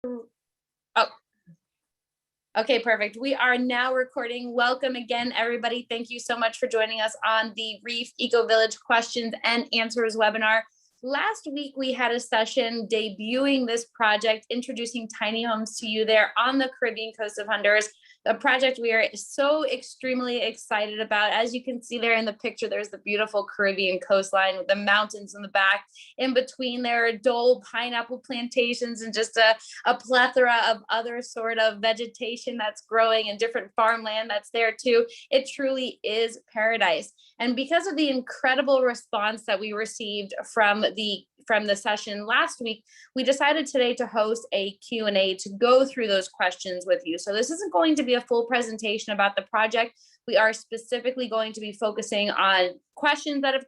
Oh, okay, perfect. We are now recording. Welcome again, everybody. Thank you so much for joining us on the Reef Eco Village Questions and Answers webinar. Last week, we had a session debuting this project, introducing tiny homes to you there on the Caribbean coast of Honduras. A project we are so extremely excited about. As you can see there in the picture, there's the beautiful Caribbean coastline with the mountains in the back. In between, there are dole pineapple plantations and just a plethora of other sort of vegetation that's growing and different farmland that's there too. It truly is paradise. And because of the incredible response that we received from the session last week, we decided today to host a Q&A to go through those questions with you. So this isn't going to be a full presentation about the project. We are specifically going to be focusing on questions that have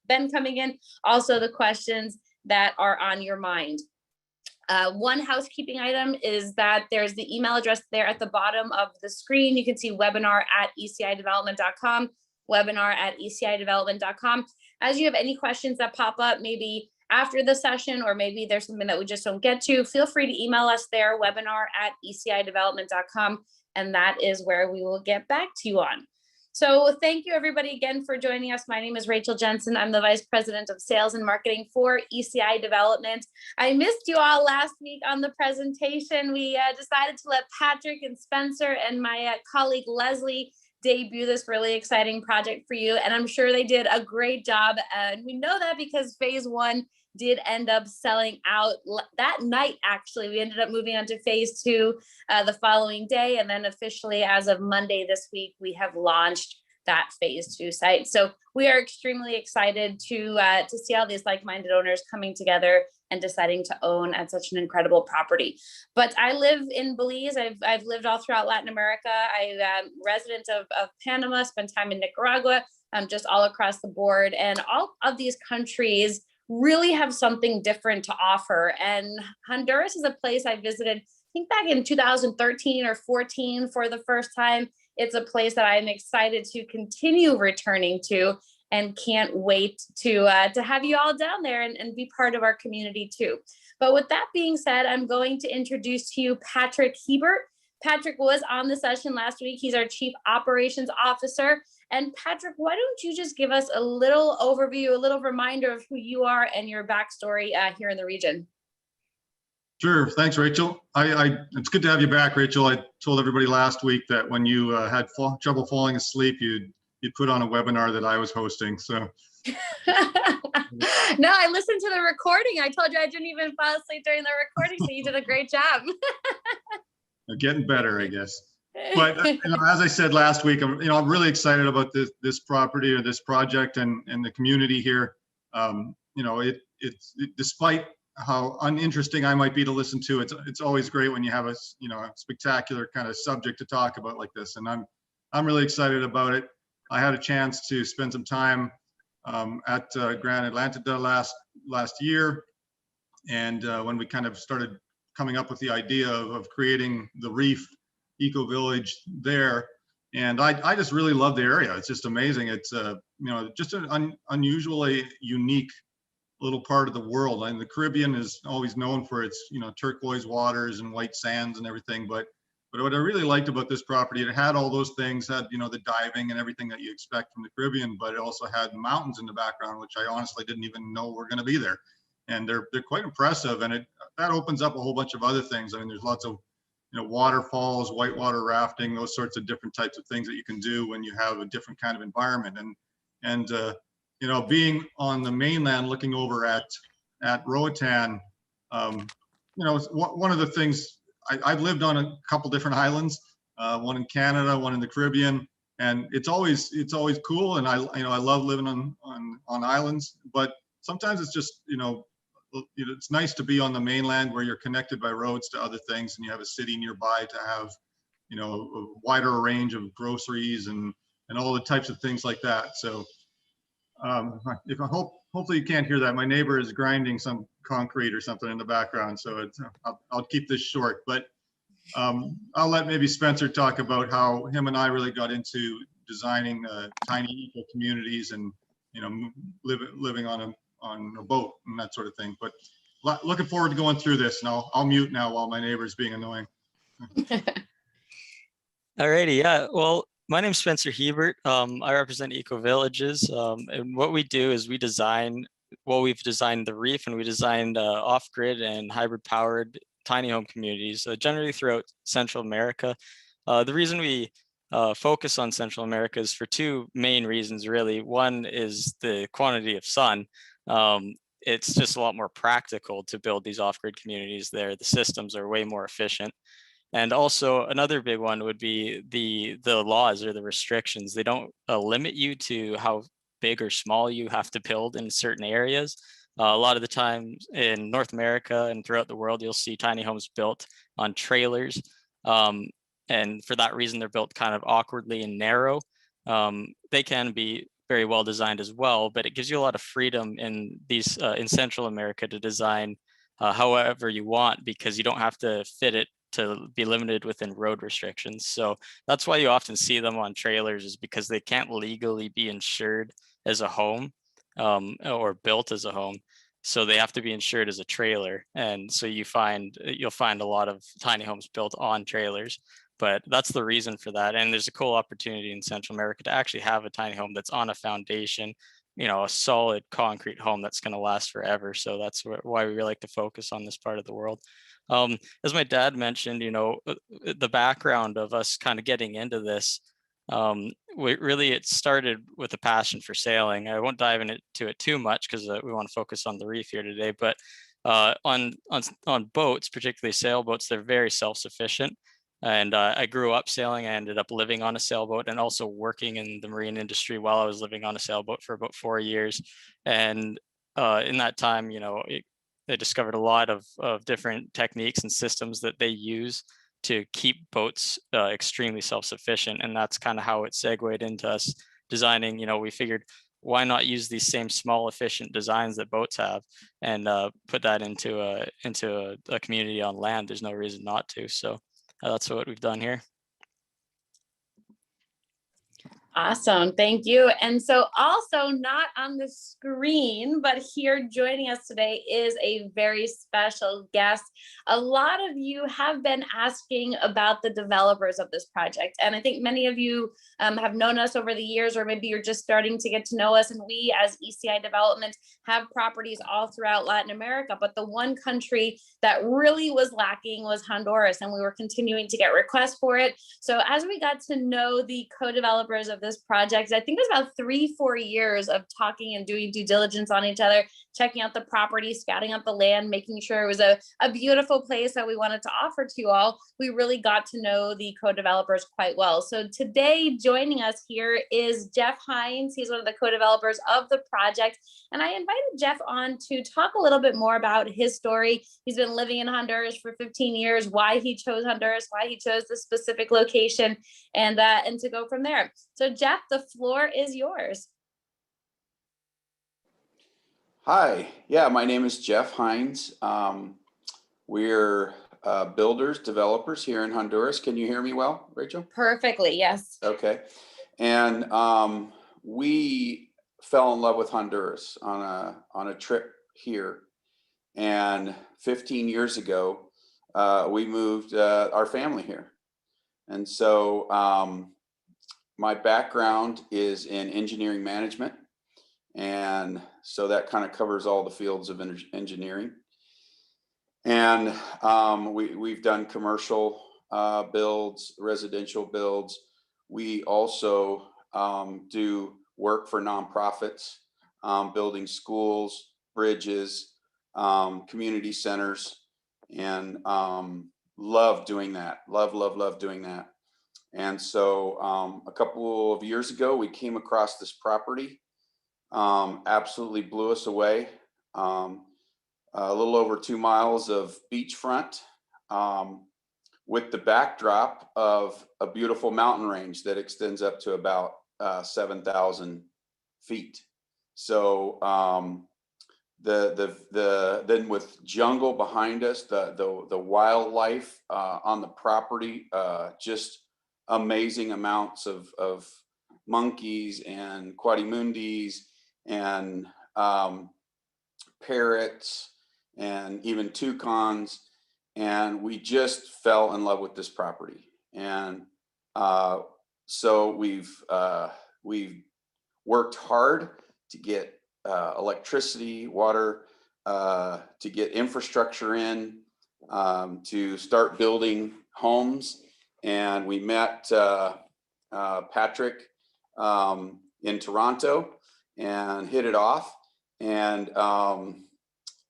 been coming in, also the questions that are on your mind. One housekeeping item is that there's the email address there at the bottom of the screen. You can see webinar@ecidevelopment.com, webinar@ecidevelopment.com. As you have any questions that pop up, maybe after the session, or maybe there's something that we just don't get to, feel free to email us there, webinar@ecidevelopment.com, and that is where we will get back to you on. So thank you everybody again for joining us. My name is Rachel Jensen. I'm the Vice President of Sales and Marketing for ECI Development. I missed you all last week on the presentation. We decided to let Patrick and Spencer and my colleague Leslie debut this really exciting project for you. And I'm sure they did a great job. And we know that because phase one did end up selling out that night. Actually, we ended up moving on to phase two the following day. And then officially as of Monday this week, we have launched that phase two site. So we are extremely excited to see all these like-minded owners coming together and deciding to own at such an incredible property. But I live in Belize. I've lived all throughout Latin America. I'm resident of Panama, spent time in Nicaragua, just all across the board. And all of these countries really have something different to offer. And Honduras is a place I visited, I think back in 2013 or 14 for the first time. It's a place that I'm excited to continue returning to and can't wait to have you all down there and be part of our community too. But with that being said, I'm going to introduce to you Patrick Hebert. Patrick was on the session last week. He's our Chief Operations Officer. And Patrick, why don't you just give us a little overview, a little reminder of who you are and your backstory here in the region? Sure. Thanks, Rachel. It's good to have you back, Rachel. I told everybody last week that when you had trouble falling asleep, you'd put on a webinar that I was hosting. So. No, I listened to the recording. I told you I didn't even fall asleep during the recording, so you did a great job. Getting better, I guess. But as I said last week, I'm really excited about this property or this project and the community here. It's despite how uninteresting I might be to listen to, it's always great when you have a spectacular kind of subject to talk about like this, and I'm really excited about it. I had a chance to spend some time at Grand Atlantida last year, and when we kind of started coming up with the idea of creating the Reef Eco Village there, and I just really love the area. It's just amazing. It's just an unusually unique little part of the world. And the Caribbean is always known for its turquoise waters and white sands and everything, but what I really liked about this property, it had all those things, had the diving and everything that you expect from the Caribbean, but it also had mountains in the background, which I honestly didn't even know were going to be there, and they're quite impressive. And that opens up a whole bunch of other things. I mean, there's lots of waterfalls, whitewater rafting, those sorts of different types of things that you can do when you have a different kind of environment. And being on the mainland looking over at Roatan, one of the things, I've lived on a couple different islands, one in Canada, one in the Caribbean, and it's always cool. And I love living on islands, but sometimes it's just, it's nice to be on the mainland where you're connected by roads to other things, and you have a city nearby to have, a wider range of groceries and all the types of things like that. So hopefully you can't hear that. My neighbor is grinding some concrete or something in the background, so I'll keep this short. But I'll let maybe Spencer talk about how him and I really got into designing tiny eco communities and living on a boat and that sort of thing. But looking forward to going through this, and I'll mute now while my neighbor's being annoying. Alrighty, yeah. Well, my name's Spencer Hebert. I represent Eco Villages, and what we do is we've designed the Reef, and we designed off-grid and hybrid-powered tiny home communities, generally throughout Central America. The reason we focus on Central America is for two main reasons, really. One is the quantity of sun. It's just a lot more practical to build these off-grid communities there. The systems are way more efficient. And also another big one would be the laws or the restrictions. They don't limit you to how big or small you have to build in certain areas. A lot of the time in North America and throughout the world, you'll see tiny homes built on trailers. And for that reason, they're built kind of awkwardly and narrow. They can be very well designed as well, but it gives you a lot of freedom in these in Central America to design however you want, because you don't have to fit it to be limited within road restrictions. So that's why you often see them on trailers, is because they can't legally be insured as a home or built as a home. So they have to be insured as a trailer. And so you'll find a lot of tiny homes built on trailers, but that's the reason for that. And there's a cool opportunity in Central America to actually have a tiny home that's on a foundation, a solid concrete home that's going to last forever. So that's why we really like to focus on this part of the world. As my dad mentioned, the background of us kind of getting into this, it started with a passion for sailing. I won't dive into it too much because we want to focus on the Reef here today, but on boats, particularly sailboats, they're very self-sufficient. And I grew up sailing. I ended up living on a sailboat and also working in the marine industry while I was living on a sailboat for about 4 years. And in that time, they discovered a lot of different techniques and systems that they use to keep boats extremely self-sufficient. And that's kind of how it segued into us designing. We figured, why not use these same small, efficient designs that boats have and put that into a community on land? There's no reason not to. So that's what we've done here. Awesome, thank you. And so also not on the screen, but here joining us today is a very special guest. A lot of you have been asking about the developers of this project. And I think many of you have known us over the years, or maybe you're just starting to get to know us. And we as ECI Development have properties all throughout Latin America, but the one country that really was lacking was Honduras, and we were continuing to get requests for it. So as we got to know the co-developers of this project, I think it was about 3-4 years of talking and doing due diligence on each other, checking out the property, scouting out the land, making sure it was a beautiful place that we wanted to offer to you all. We really got to know the co-developers quite well. So today joining us here is Jeff Hines. He's one of the co-developers of the project. And I invited Jeff on to talk a little bit more about his story. He's been living in Honduras for 15 years, why he chose Honduras, why he chose this specific location, and to go from there. So Jeff, the floor is yours. Hi, yeah, my name is Jeff Hines. We're builders, developers here in Honduras. Can you hear me well, Rachel? Perfectly, yes. Okay. And we fell in love with Honduras on a trip here. And 15 years ago, we moved our family here. And so my background is in engineering management. And so that kind of covers all the fields of engineering. And we've done commercial builds, residential builds. We also do work for nonprofits, building schools, bridges, community centers, and love doing that. Love doing that. And so a couple of years ago, we came across this property. Absolutely blew us away. A little over 2 miles of beachfront with the backdrop of a beautiful mountain range that extends up to about 7,000 feet. So then with jungle behind us, the wildlife on the property, just amazing amounts of monkeys and quadrimundis and parrots and even toucans. And we just fell in love with this property. And so we've worked hard to get electricity, water, to get infrastructure in, to start building homes. And we met Patrick in Toronto and hit it off. And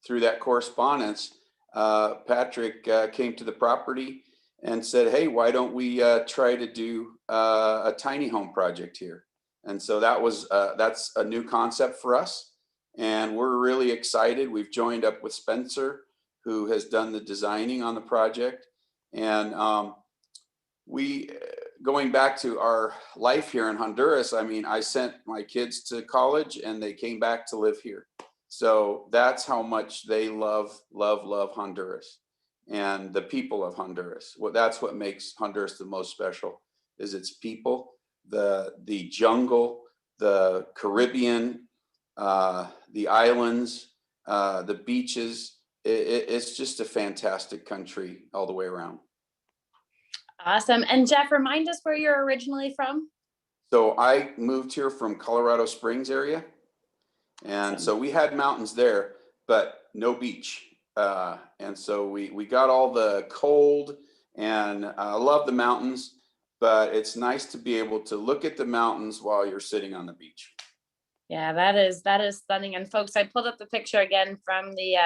through that correspondence, Patrick came to the property and said, hey, why don't we try to do a tiny home project here? And so that's a new concept for us. And we're really excited. We've joined up with Spencer, who has done the designing on the project. And going back to our life here in Honduras, I mean, I sent my kids to college and they came back to live here. So that's how much they love Honduras and the people of Honduras. Well, that's what makes Honduras the most special, is its people, the jungle, the Caribbean, the islands, the beaches. It's just a fantastic country all the way around. Awesome. And Jeff, remind us where you're originally from. So I moved here from Colorado Springs area. And so we had mountains there, but no beach. And so we got all the cold, and I love the mountains, but it's nice to be able to look at the mountains while you're sitting on the beach. Yeah, that is stunning. And folks, I pulled up the picture again from the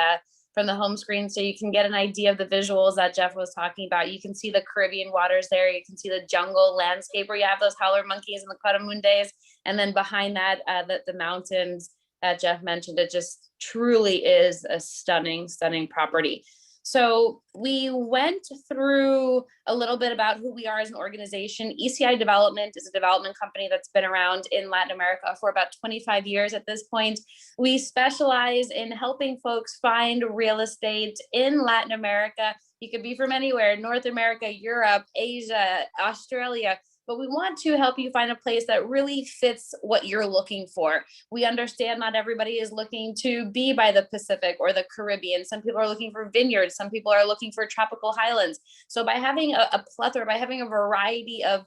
home screen so you can get an idea of the visuals that Jeff was talking about. You can see the Caribbean waters there. You can see the jungle landscape where you have those howler monkeys and the Cotamundes. And then behind that, the mountains that Jeff mentioned. It just truly is a stunning, stunning property. So we went through a little bit about who we are as an organization. ECI Development is a development company that's been around in Latin America for about 25 years at this point. We specialize in helping folks find real estate in Latin America. You could be from anywhere, North America, Europe, Asia, Australia, but we want to help you find a place that really fits what you're looking for. We understand not everybody is looking to be by the Pacific or the Caribbean. Some people are looking for vineyards. Some people are looking for tropical highlands. So by having a plethora, by having a variety of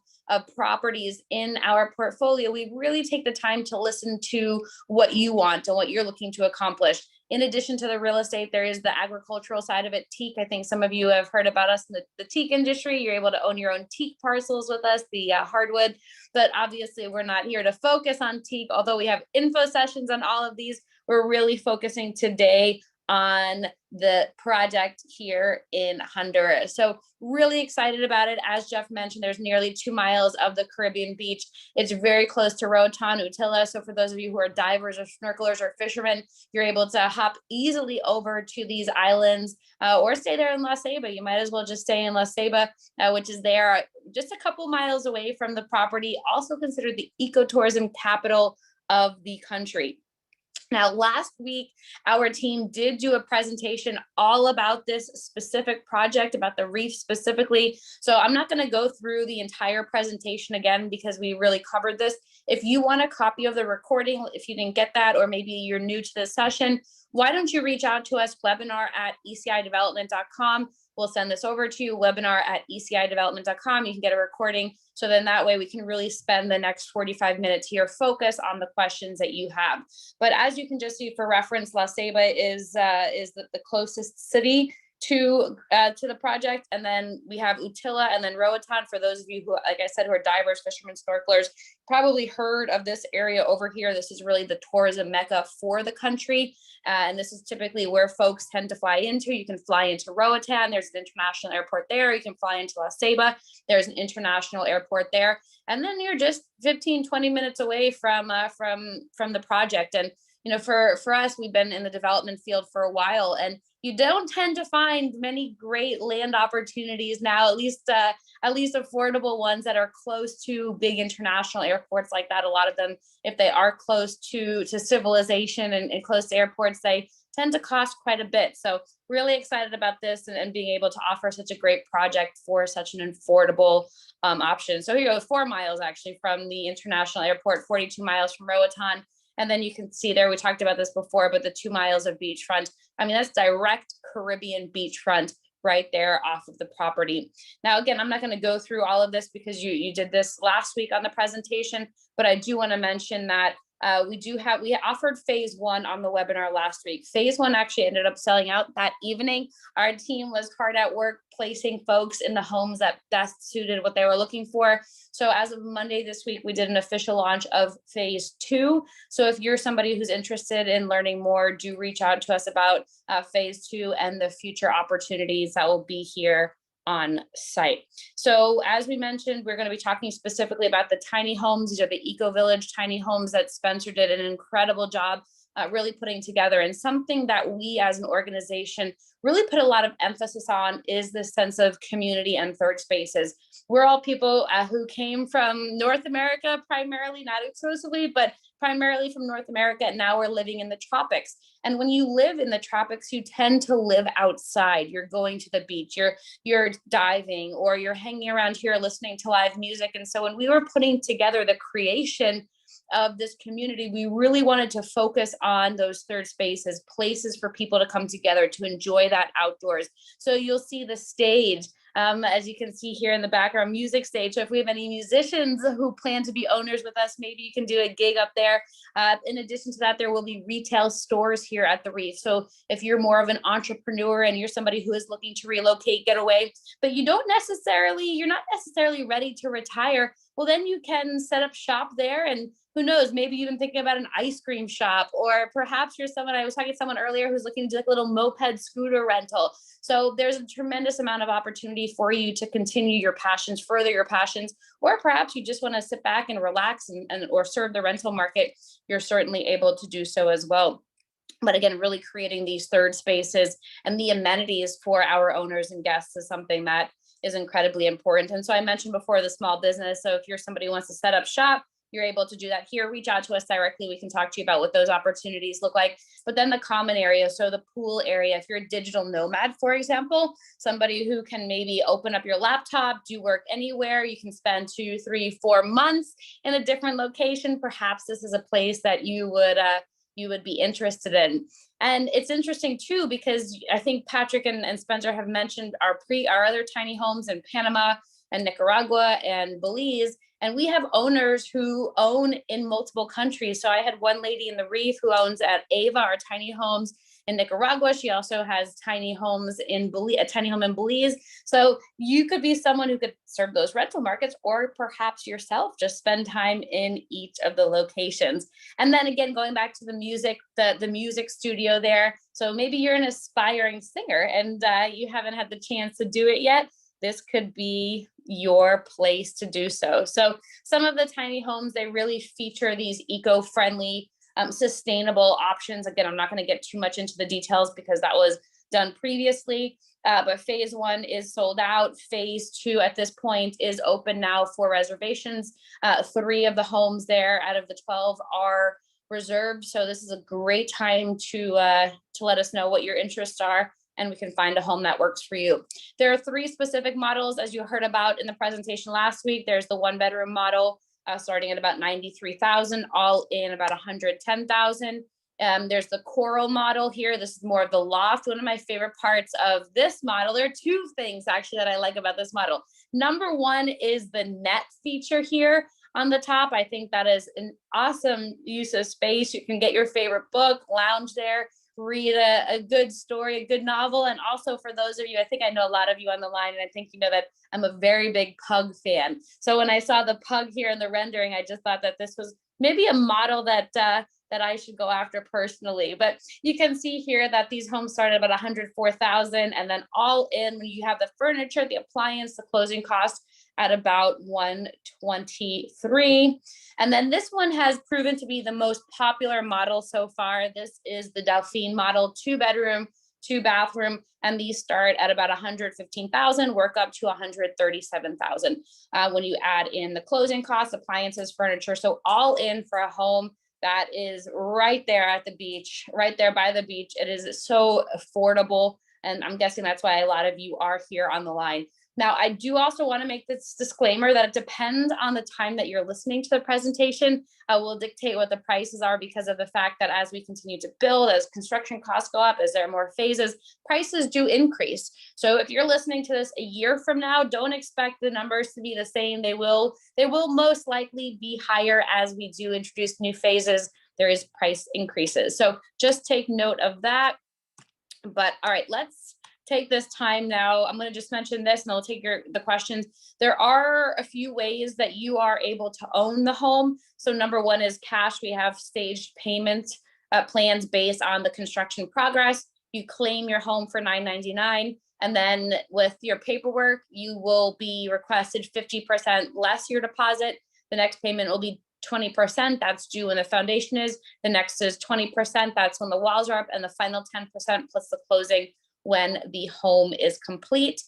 properties in our portfolio, we really take the time to listen to what you want and what you're looking to accomplish. In addition to the real estate, there is the agricultural side of it, teak. I think some of you have heard about us in the teak industry. You're able to own your own teak parcels with us, the hardwood. But obviously, we're not here to focus on teak. Although we have info sessions on all of these, we're really focusing today on the project here in Honduras. So really excited about it. As Jeff mentioned, there's nearly 2 miles of the Caribbean beach. It's very close to Roatan, Utila. So for those of you who are divers or snorkelers or fishermen, you're able to hop easily over to these islands or stay there in La Ceiba. You might as well just stay in La Ceiba, which is there just a couple miles away from the property, also considered the ecotourism capital of the country. Now, last week, our team did do a presentation all about this specific project, about the reef specifically. So I'm not going to go through the entire presentation again because we really covered this. If you want a copy of the recording, if you didn't get that, or maybe you're new to this session, why don't you reach out to us, webinar@ecidevelopment.com. We'll send this over to you, webinar@ecidevelopment.com. You can get a recording. So then that way we can really spend the next 45 minutes here, focus on the questions that you have. But as you can just see for reference, La Ceiba is the closest city to the project. And then we have Utila and then Roatan. For those of you who, like I said, who are divers, fishermen, snorkelers, probably heard of this area over here. This is really the tourism mecca for the country. And this is typically where folks tend to fly into. You can fly into Roatan. There's an international airport there. You can fly into La Ceiba. There's an international airport there. And then you're just 15, 20 minutes away from the project. And, you know, for us, we've been in the development field for a while, and you don't tend to find many great land opportunities now, at least affordable ones that are close to big international airports like that. A lot of them, if they are close to civilization and close to airports, they tend to cost quite a bit. So really excited about this and being able to offer such a great project for such an affordable option. So here you go, 4 miles actually from the international airport, 42 miles from Roatan. And then you can see there, we talked about this before, but the 2 miles of beachfront. I mean, that's direct Caribbean beachfront right there off of the property. Now, again, I'm not going to go through all of this because you did this last week on the presentation, but I do want to mention that we offered phase 1 on the webinar last week. Phase 1 actually ended up selling out that evening. Our team was hard at work placing folks in the homes that best suited what they were looking for. So as of Monday this week, we did an official launch of phase 2. So if you're somebody who's interested in learning more, do reach out to us about phase 2 and the future opportunities that will be here on site. So as we mentioned, we're going to be talking specifically about the tiny homes. These are the Eco Village tiny homes that Spencer did an incredible job really putting together. And something that we as an organization really put a lot of emphasis on is this sense of community and third spaces. We're all people who came from North America, primarily, not exclusively, but primarily from North America. And now we're living in the tropics. And when you live in the tropics, you tend to live outside. You're going to the beach, you're diving, or you're hanging around here listening to live music. And so when we were putting together the creation of this community, we really wanted to focus on those third spaces, places for people to come together to enjoy that outdoors. So you'll see the stage, as you can see here in the background, music stage. So if we have any musicians who plan to be owners with us, maybe you can do a gig up there. In addition to that, there will be retail stores here at the Reef. So if you're more of an entrepreneur and you're somebody who is looking to relocate, get away, but you're not necessarily ready to retire, well, then you can set up shop there. And who knows, maybe even thinking about an ice cream shop, or perhaps you're someone, I was talking to someone earlier who's looking to do like a little moped scooter rental. So there's a tremendous amount of opportunity for you to continue your passions, further your passions, or perhaps you just want to sit back and relax and or serve the rental market. You're certainly able to do so as well. But again, really creating these third spaces and the amenities for our owners and guests is something that is incredibly important. And so I mentioned before the small business. So if you're somebody who wants to set up shop, you're able to do that here. Reach out to us directly. We can talk to you about what those opportunities look like. But then the common area, so the pool area, if you're a digital nomad, for example, somebody who can maybe open up your laptop, do work anywhere, you can spend 2, 3, 4 months in a different location. Perhaps this is a place that you would be interested in. And it's interesting too, because I think Patrick and Spencer have mentioned our other tiny homes in Panama and Nicaragua and Belize. And we have owners who own in multiple countries. So I had one lady in the Reef who owns at Ava, our tiny homes in Nicaragua. She also has tiny homes in Belize, a tiny home in Belize. So you could be someone who could serve those rental markets, or perhaps yourself just spend time in each of the locations. And then again, going back to the music, the music studio there. So maybe you're an aspiring singer and you haven't had the chance to do it yet. This could be your place to do so. So some of the tiny homes, they really feature these eco-friendly, sustainable options. Again, I'm not going to get too much into the details because that was done previously, but phase 1 is sold out. Phase 2 at this point is open now for reservations. 3 of the homes there out of the 12 are reserved. So this is a great time to let us know what your interests are, and we can find a home that works for you. There are 3 specific models, as you heard about in the presentation last week. There's the 1-bedroom model, starting at about $93,000, all in about $110,000. There's the coral model here. This is more of the loft. One of my favorite parts of this model, there are 2 things actually that I like about this model. Number 1 is the net feature here on the top. I think that is an awesome use of space. You can get your favorite book, lounge there, read a good story, a good novel. And also for those of you, I think I know a lot of you on the line, and I think you know that I'm a very big pug fan. So when I saw the pug here in the rendering, I just thought that this was maybe a model that I should go after personally. But you can see here that these homes start at about $104,000, and then all in, when you have the furniture, the appliance, the closing cost at about $123,000. And then this one has proven to be the most popular model so far. This is the Delphine model, 2-bedroom, 2-bathroom, and these start at about $115,000, work up to $137,000 when you add in the closing costs, appliances, furniture. So all in for a home that is right there at the beach, right there by the beach. It is so affordable, and I'm guessing that's why a lot of you are here on the line. Now, I do also want to make this disclaimer that it depends on the time that you're listening to the presentation. Will dictate what the prices are, because of the fact that as we continue to build, as construction costs go up, as there are more phases, prices do increase. So if you're listening to this a year from now, don't expect the numbers to be the same. They will most likely be higher as we do introduce new phases. There is price increases. So just take note of that. But all right, let's take this time now. I'm going to just mention this and I'll take the questions. There are a few ways that you are able to own the home. So number one is cash. We have staged payment plans based on the construction progress. You claim your home for $999, and then with your paperwork, you will be requested 50% less your deposit. The next payment will be 20%. That's due when the foundation is. The next is 20%. That's when the walls are up, and the final 10% plus the closing when the home is complete.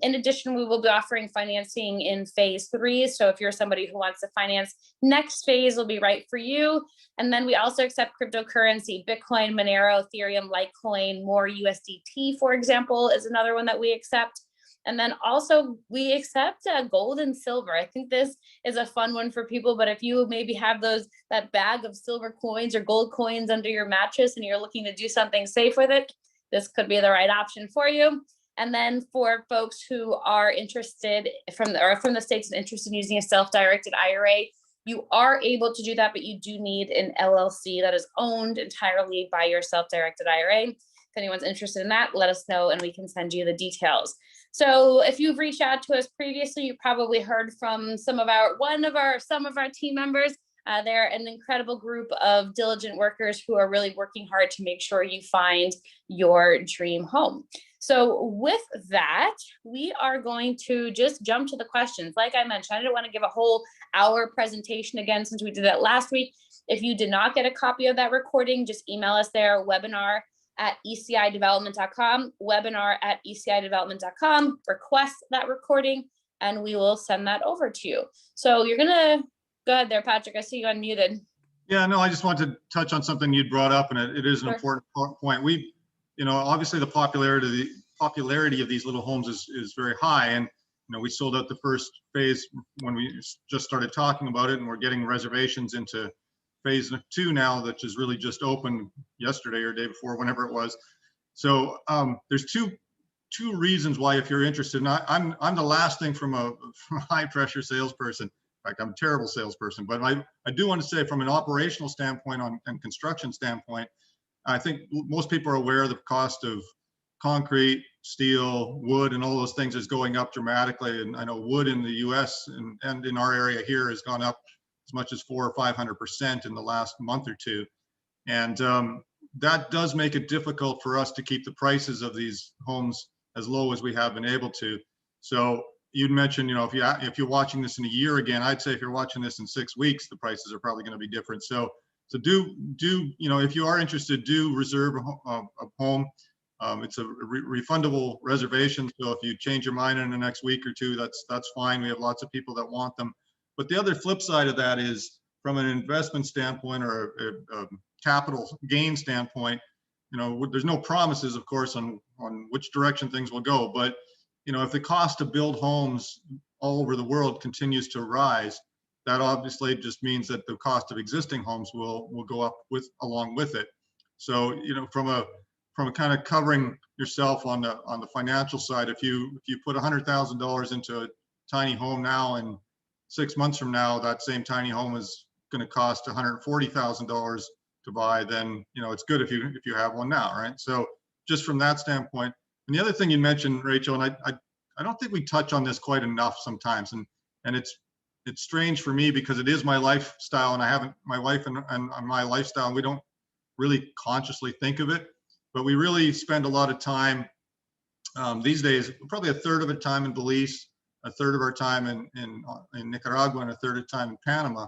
In addition, we will be offering financing in phase 3. So if you're somebody who wants to finance, next phase will be right for you. And then we also accept cryptocurrency. Bitcoin, Monero, Ethereum, Litecoin, more USDT, for example, is another one that we accept. And then also we accept gold and silver. I think this is a fun one for people, but if you maybe have that bag of silver coins or gold coins under your mattress and you're looking to do something safe with it, this could be the right option for you. And then for folks who are interested from the States and interested in using a self-directed IRA, you are able to do that, but you do need an LLC that is owned entirely by your self-directed IRA. If anyone's interested in that, let us know and we can send you the details. So if you've reached out to us previously, you probably heard from some of our team members. They're an incredible group of diligent workers who are really working hard to make sure you find your dream home. So with that, we are going to just jump to the questions. Like I mentioned, I didn't want to give a whole hour presentation again since we did that last week. If you did not get a copy of that recording, just email us there, webinar@ecidevelopment.com, webinar@ecidevelopment.com, request that recording, and we will send that over to you. So you're going to go ahead there, Patrick. I see you unmuted. Yeah, no, I just want to touch on something you'd brought up, and it is an important point. Obviously the popularity of these little homes is very high, and we sold out the first phase when we just started talking about it, and we're getting reservations into phase 2 now, that is really just opened yesterday or day before, whenever it was. So there's two reasons why, if you're interested. And I'm the last thing from a high pressure salesperson. In fact, I'm a terrible salesperson, but I do want to say, from an operational standpoint and construction standpoint, I think most people are aware of the cost of concrete, steel, wood, and all those things is going up dramatically. And I know wood in the US and in our area here has gone up as much as 400 or 500% in the last month or two. And that does make it difficult for us to keep the prices of these homes as low as we have been able to. So you'd mentioned, if you're watching this in a year again, I'd say if you're watching this in 6 weeks, the prices are probably going to be different. So do if you are interested, do reserve a home. It's a refundable reservation. So if you change your mind in the next week or two, that's fine. We have lots of people that want them. But the other flip side of that is, from an investment standpoint or a capital gain standpoint, there's no promises, of course, on which direction things will go. But if the cost to build homes all over the world continues to rise, that obviously just means that the cost of existing homes will go up along with it. So from a kind of covering yourself on the financial side, if you put $100,000 into a tiny home now, and 6 months from now that same tiny home is going to cost $140,000 to buy, then it's good if you have one now, right? So just from that standpoint. And the other thing you mentioned, Rachel, and I don't think we touch on this quite enough sometimes, and it's strange for me because it is my lifestyle, and my wife and my lifestyle, and we don't really consciously think of it, but we really spend a lot of time these days, probably a third of the time in Belize, a third of our time in Nicaragua, and a third of the time in Panama.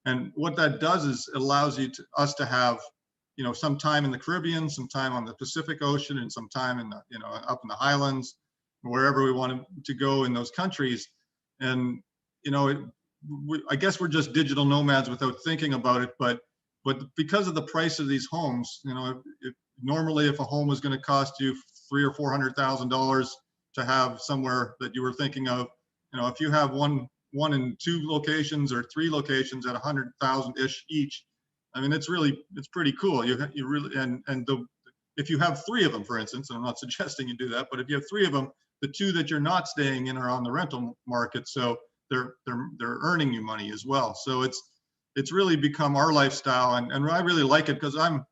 And what that does is it allows us to have some time in the Caribbean, some time on the Pacific Ocean, and some time in the up in the highlands, wherever we want to go in those countries. And I guess we're just digital nomads without thinking about it, but because of the price of these homes, normally if a home was going to cost you $300,000 or $400,000 to have somewhere that you were thinking of. You know, if you have one and two locations or three locations at 100,000-ish each, I mean, it's pretty cool. You really, if you have three of them, for instance, and I'm not suggesting you do that, but if you have three of them, the two that you're not staying in are on the rental market, so they're earning you money as well. So it's really become our lifestyle, and I really like it because I'm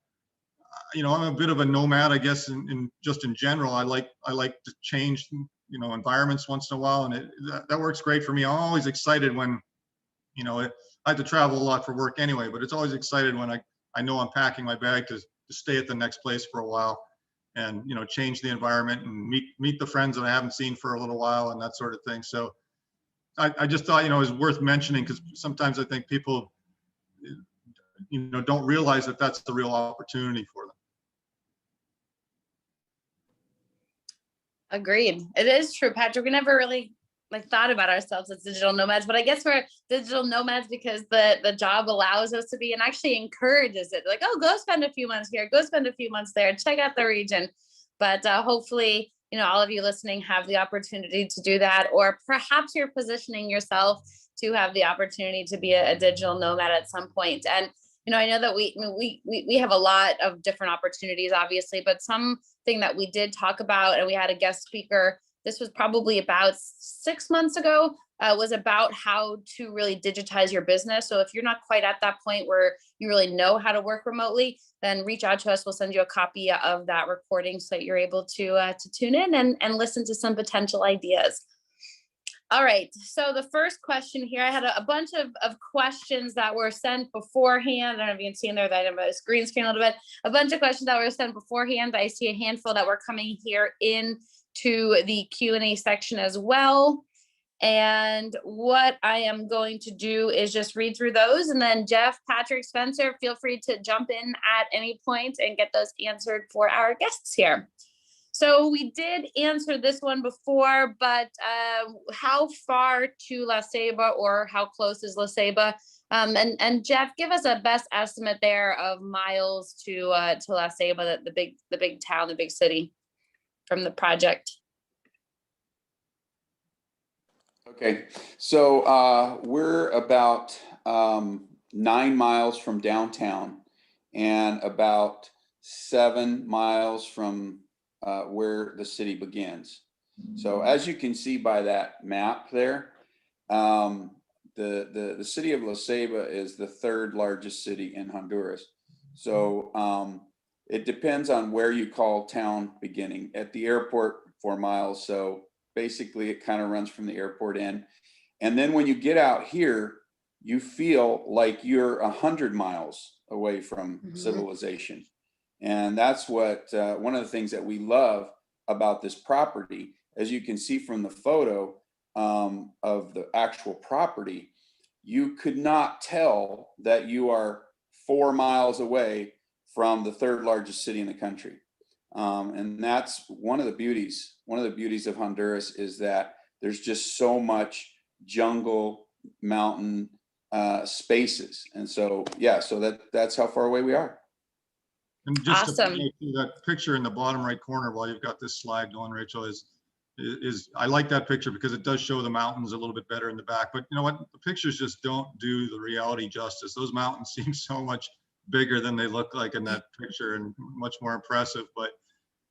a bit of a nomad, I guess, in general. I like to change, environments once in a while, and that works great for me. I'm always excited when, I have to travel a lot for work anyway, but it's always excited when I know I'm packing my bag to stay at the next place for a while, and change the environment and meet the friends that I haven't seen for a little while and that sort of thing. So I just thought, it was worth mentioning, because sometimes I think people, don't realize that that's the real opportunity for them. Agreed. It is true, Patrick. We never really thought about ourselves as digital nomads, but I guess we're digital nomads because the job allows us to be, and actually encourages it. Like, oh, go spend a few months here, go spend a few months there, check out the region. But hopefully, all of you listening have the opportunity to do that, or perhaps you're positioning yourself to have the opportunity to be a digital nomad at some point. And I know that we have a lot of different opportunities, obviously, but something that we did talk about, and we had a guest speaker, this was probably about 6 months ago, was about how to really digitize your business. So if you're not quite at that point where you really know how to work remotely, then reach out to us. We'll send you a copy of that recording so that you're able to tune in and listen to some potential ideas. All right, so the first question here, I had a bunch of questions that were sent beforehand. I don't know if you can see in there that I have a green screen a little bit. A bunch of questions that were sent beforehand. I see a handful that were coming here into the Q&A section as well. And what I am going to do is just read through those, and then Jeff, Patrick, Spencer, feel free to jump in at any point and get those answered for our guests here. So we did answer this one before, but how far to La Ceiba, or how close is La Ceiba? And Jeff, give us a best estimate there of miles to La Ceiba, the big town, the big city, from the project. Okay, so we're about 9 miles from downtown, and about 7 miles from where the city begins. So as you can see by that map there, the city of La Ceiba is the 3rd largest city in Honduras. So it depends on where you call town beginning. At the airport, 4 miles. So basically it kind of runs from the airport in. And then when you get out here, you feel like you're 100 miles away from civilization. And that's what one of the things that we love about this property. As you can see from the photo of the actual property, you could not tell that you are 4 miles away from the 3rd largest city in the country. And that's one of the beauties. One of the beauties of Honduras is that there's just so much jungle, mountain spaces. And so, yeah, so that's how far away we are. And just awesome. That picture in the bottom right corner, while you've got this slide going, Rachel, is I like that picture because it does show the mountains a little bit better in the back. But you know what? The pictures just don't do the reality justice. Those mountains seem so much bigger than they look like in that picture, and much more impressive. But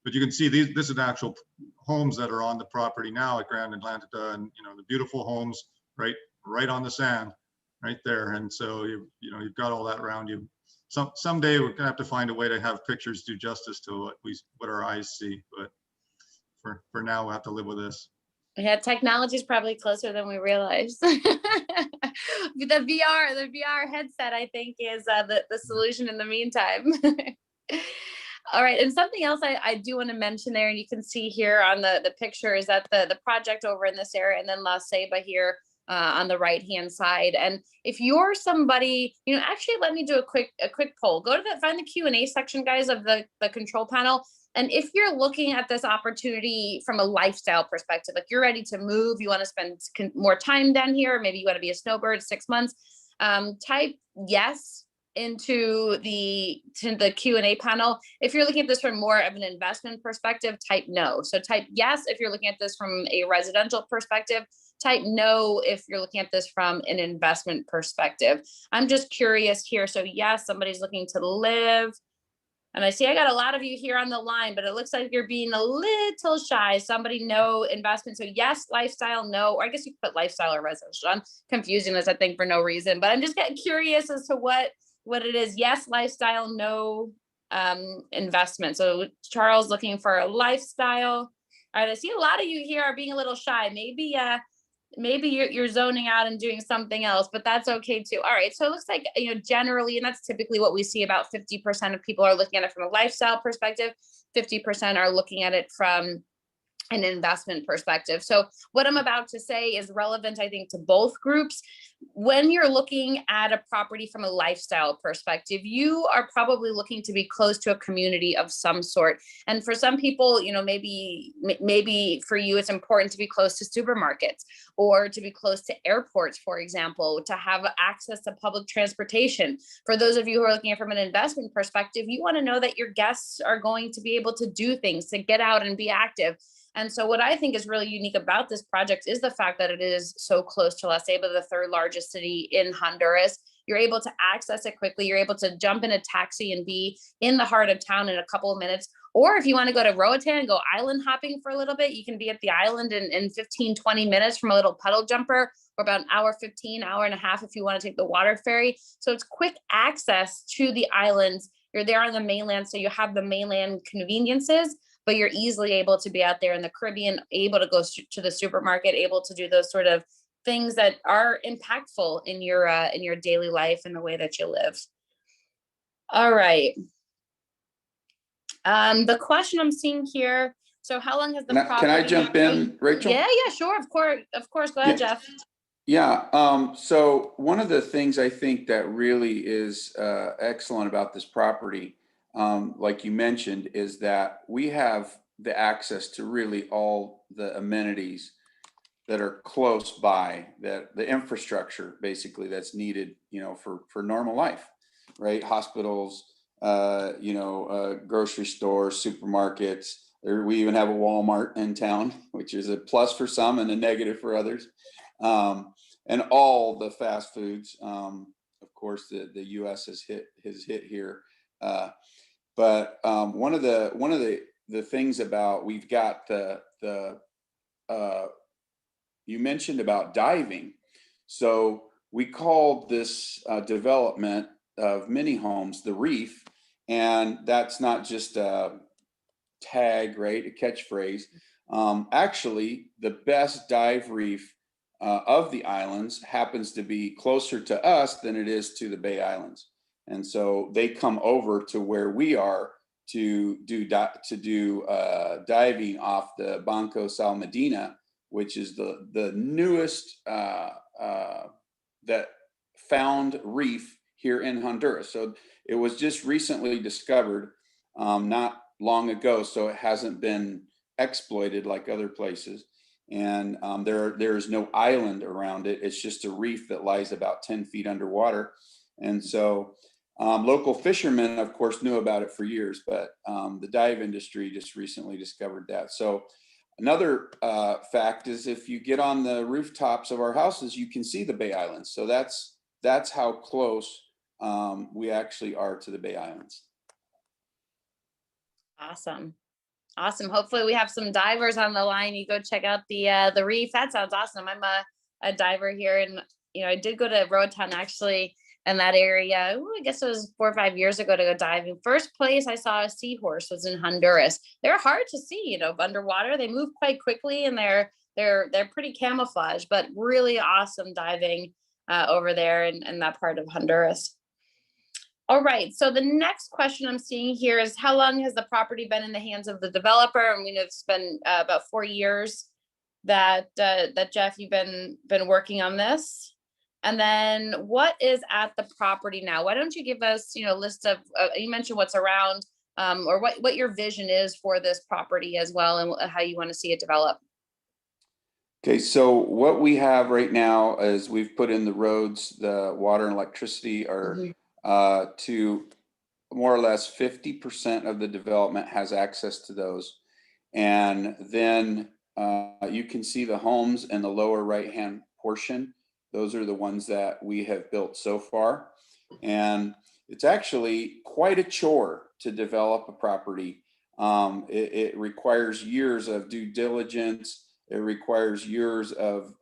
you can see this is actual homes that are on the property now at Grand Atlanta, and the beautiful homes right on the sand, right there. And so you've got all that around you. Someday we're gonna have to find a way to have pictures do justice to what our eyes see, but for now we'll have to live with this. Yeah, technology is probably closer than we realize. The VR headset, I think, is the solution in the meantime. All right, and something else I do want to mention there, and you can see here on the picture, is that the project over in this area, and then La Ceiba here on the right-hand side. And if you're somebody, actually, let me do a quick poll. Go to find the Q&A section, guys, of the control panel. And if you're looking at this opportunity from a lifestyle perspective, like you're ready to move, you want to spend more time down here, or maybe you want to be a snowbird 6 months, type yes into the Q&A panel. If you're looking at this from more of an investment perspective, type no. So type yes if you're looking at this from a residential perspective, type no if you're looking at this from an investment perspective. I'm just curious here. So yes, somebody's looking to live. And I see I got a lot of you here on the line, but it looks like you're being a little shy. Somebody no investment. So yes, lifestyle, no, or I guess you could put lifestyle or residential. I'm confusing this, I think, for no reason, but I'm just getting curious as to what it is. Yes, lifestyle, no investment. So Charles looking for a lifestyle. All right, I see a lot of you here are being a little shy. Maybe you're zoning out and doing something else, but that's okay too. All right. So it looks like, generally, and that's typically what we see, about 50% of people are looking at it from a lifestyle perspective. 50% are looking at it from an investment perspective. So what I'm about to say is relevant, I think, to both groups. When you're looking at a property from a lifestyle perspective, you are probably looking to be close to a community of some sort. And for some people, maybe for you, it's important to be close to supermarkets or to be close to airports, for example, to have access to public transportation. For those of you who are looking at it from an investment perspective, you want to know that your guests are going to be able to do things, to get out and be active. And so what I think is really unique about this project is the fact that it is so close to La Ceiba, the third largest city in Honduras. You're able to access it quickly. You're able to jump in a taxi and be in the heart of town in a couple of minutes. Or if you want to go to Roatan and go island hopping for a little bit, you can be at the island in 15, 20 minutes from a little puddle jumper, or about an hour, 15, hour and a half if you want to take the water ferry. So it's quick access to the islands. You're there on the mainland, so you have the mainland conveniences, but you're easily able to be out there in the Caribbean, able to go to the supermarket, able to do those sort of things that are impactful in your daily life and the way that you live. All right. The question I'm seeing here. So how long has the property? Can I jump in, Rachel? Yeah, sure. Of course. Go ahead, Jeff. Yeah. So one of the things I think that really is excellent about this property, like you mentioned, is that we have the access to really all the amenities that are close by, that the infrastructure basically that's needed, for normal life, right? Hospitals, grocery stores, supermarkets. We even have a Walmart in town, which is a plus for some and a negative for others. And all the fast foods. Of course, the U.S. has hit here. But one of the things about, we've got you mentioned about diving. So we called this development of mini homes the Reef, and that's not just a tag, right? A catchphrase. Actually, the best dive reef of the islands happens to be closer to us than it is to the Bay Islands. And so they come over to where we are to do diving off the Banco Sal Medina, which is the newest that found reef here in Honduras. So it was just recently discovered, not long ago, so it hasn't been exploited like other places. And there is no island around it. It's just a reef that lies about 10 feet underwater. And so local fishermen, of course, knew about it for years, but the dive industry just recently discovered that. So another fact is, if you get on the rooftops of our houses, you can see the Bay Islands. So that's how close we actually are to the Bay Islands. Awesome. Hopefully we have some divers on the line. You go check out the reef. That sounds awesome. I'm a diver here, and I did go to Roatan actually in that area. I guess it was 4 or 5 years ago to go diving. First place I saw a seahorse was in Honduras. They're hard to see, underwater. They move quite quickly, and they're pretty camouflaged, but really awesome diving over there in that part of Honduras. All right, so the next question I'm seeing here is, how long has the property been in the hands of the developer? And we know it's been about 4 years that Jeff, you've been working on this. And then what is at the property now? Why don't you give us, a list of, you mentioned what's around, or what your vision is for this property as well, and how you want to see it develop. Okay, so what we have right now is we've put in the roads, the water and electricity are to more or less 50% of the development has access to those. And then you can see the homes in the lower right-hand portion. Those are the ones that we have built so far. And it's actually quite a chore to develop a property. It requires years of due diligence. It requires years of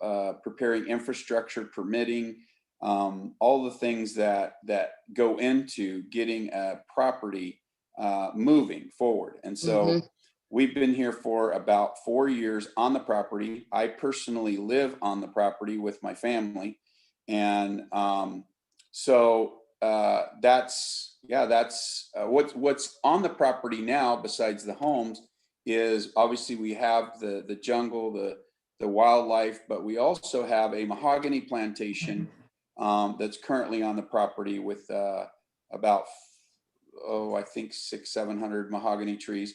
preparing infrastructure, permitting, all the things that go into getting a property moving forward. And so we've been here for about 4 years on the property. I personally live on the property with my family. And so that's what's on the property now, besides the homes, is obviously we have the jungle, the wildlife, but we also have a mahogany plantation that's currently on the property with about, I think 600-700 mahogany trees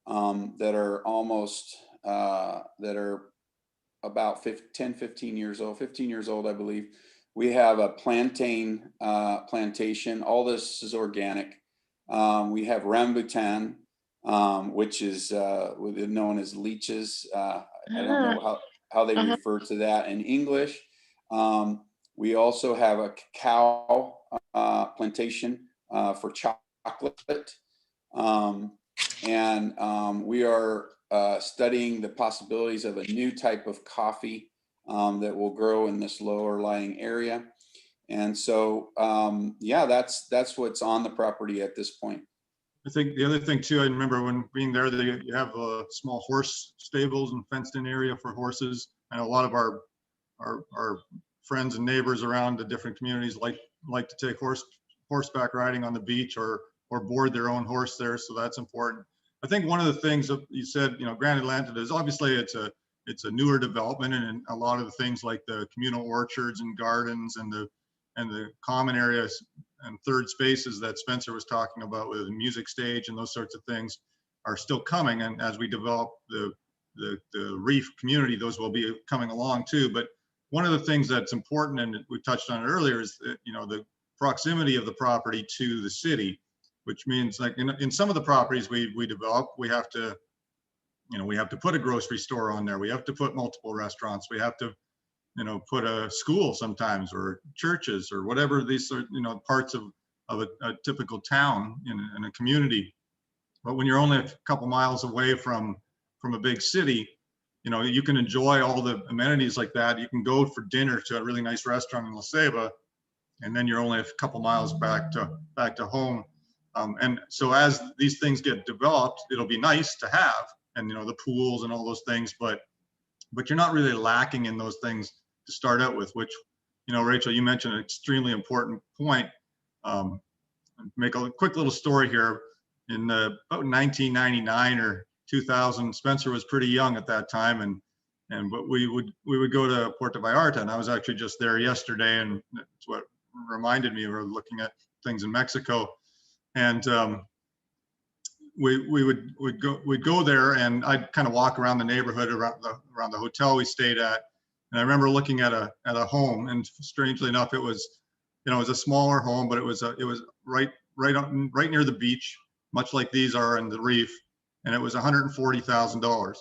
that are almost, that are about 15 years old, I believe. We have a plantain plantation. All this is organic. We have rambutan, which is known as leeches. I don't know how they refer to that in English. We also have a cacao plantation for chocolate. And we are studying the possibilities of a new type of coffee that will grow in this lower lying area. And so, yeah, that's what's on the property at this point. I think the other thing too, I remember when being there, you have small horse stables and fenced in area for horses. And a lot of our friends and neighbors around the different communities like to take horseback riding on the beach or board their own horse there. So that's important. I think one of the things that you said, Granite Atlantic is obviously it's a newer development, and a lot of the things like the communal orchards and gardens and the common areas and third spaces that Spencer was talking about with the music stage and those sorts of things are still coming. And as we develop the Reef community, those will be coming along too. But one of the things that's important, and we touched on it earlier, is that, the proximity of the property to the city, which means like in some of the properties we develop, we have to put a grocery store on there. We have to put multiple restaurants. We have to, put a school sometimes, or churches, or whatever these are, parts of a typical town in a community. But when you're only a couple miles away from a big city, you can enjoy all the amenities like that. You can go for dinner to a really nice restaurant in La Ceiba, and then you're only a couple miles back to home. And so as these things get developed, it'll be nice to have, and the pools and all those things, but you're not really lacking in those things to start out with, which, Rachel, you mentioned an extremely important point. Make a quick little story here. In about 1999 or 2000, Spencer was pretty young at that time, but we would go to Puerto Vallarta, and I was actually just there yesterday, and it's what reminded me, we were looking at things in Mexico, and we'd go there, and I'd kind of walk around the neighborhood around the hotel we stayed at, and I remember looking at a home, and strangely enough, it was a smaller home, but it was right near the beach, much like these are in the Reef, and it was $140,000.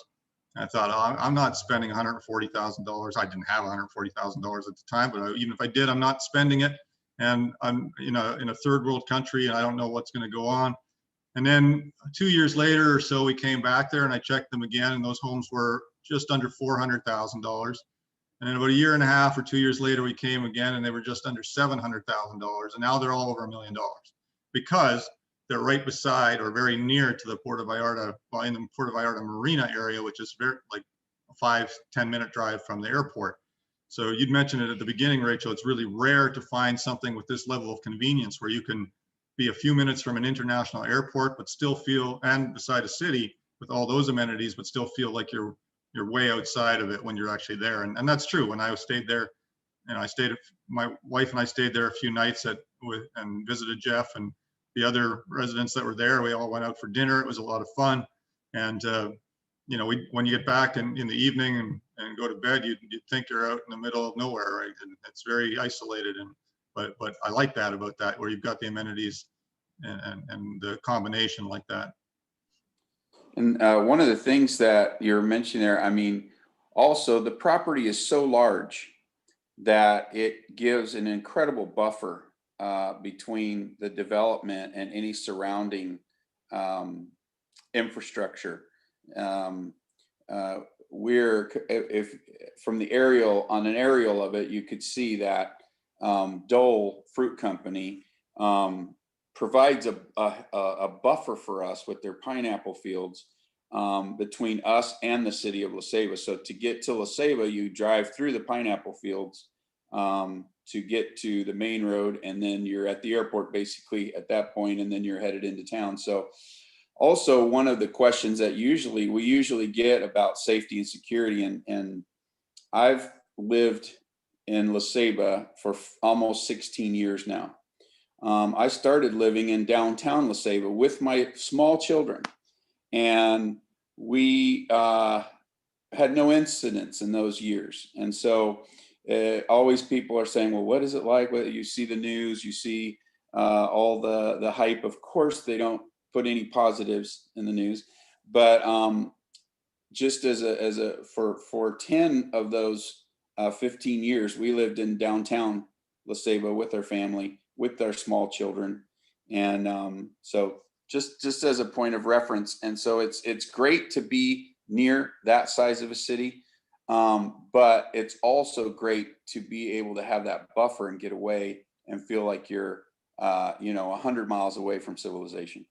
I thought, oh, I'm not spending $140,000. I didn't have $140,000 at the time, but even if I did, I'm not spending it. And I'm in a third world country, and I don't know what's going to go on. And then 2 years later or so, we came back there, and I checked them again, and those homes were just under $400,000. And then about a year and a half or 2 years later, we came again, and they were just under $700,000. And now they're all over $1 million, because they're right beside or very near to the Puerto Vallarta, in the Puerto Vallarta Marina area, which is very like a 5-10 minute drive from the airport. So you'd mentioned it at the beginning, Rachel, it's really rare to find something with this level of convenience where you can be a few minutes from an international airport, but still feel, and beside a city with all those amenities, but still feel like you're way outside of it when you're actually there. And that's true. When I stayed there, and my wife and I stayed there a few nights and visited Jeff and the other residents that were there. We all went out for dinner. It was a lot of fun. And, when you get back in the evening and go to bed, you'd think you're out in the middle of nowhere, right? And it's very isolated. but I like that about that, where you've got the amenities and the combination like that. And one of the things that you're mentioning there, I mean, also the property is so large that it gives an incredible buffer between the development and any surrounding infrastructure. If from the aerial, on an aerial of it, you could see that Dole Fruit Company provides a buffer for us with their pineapple fields between us and the city of La Ceiba. So to get to La Ceiba, you drive through the pineapple fields to get to the main road, and then you're at the airport basically at that point, and then you're headed into town. So also one of the questions that we usually get about safety and security, and I've lived in La Ceiba for almost 16 years now. I started living in downtown La Ceiba with my small children, and we had no incidents in those years. And so always people are saying, well, what is it like? Well, you see the news, you see all the hype. Of course, they don't put any positives in the news, but just for 10 of those 15 years, we lived in downtown La Ceiba with our family, with our small children. And so just as a point of reference. And so it's great to be near that size of a city. But it's also great to be able to have that buffer and get away and feel like you're, 100 miles away from civilization.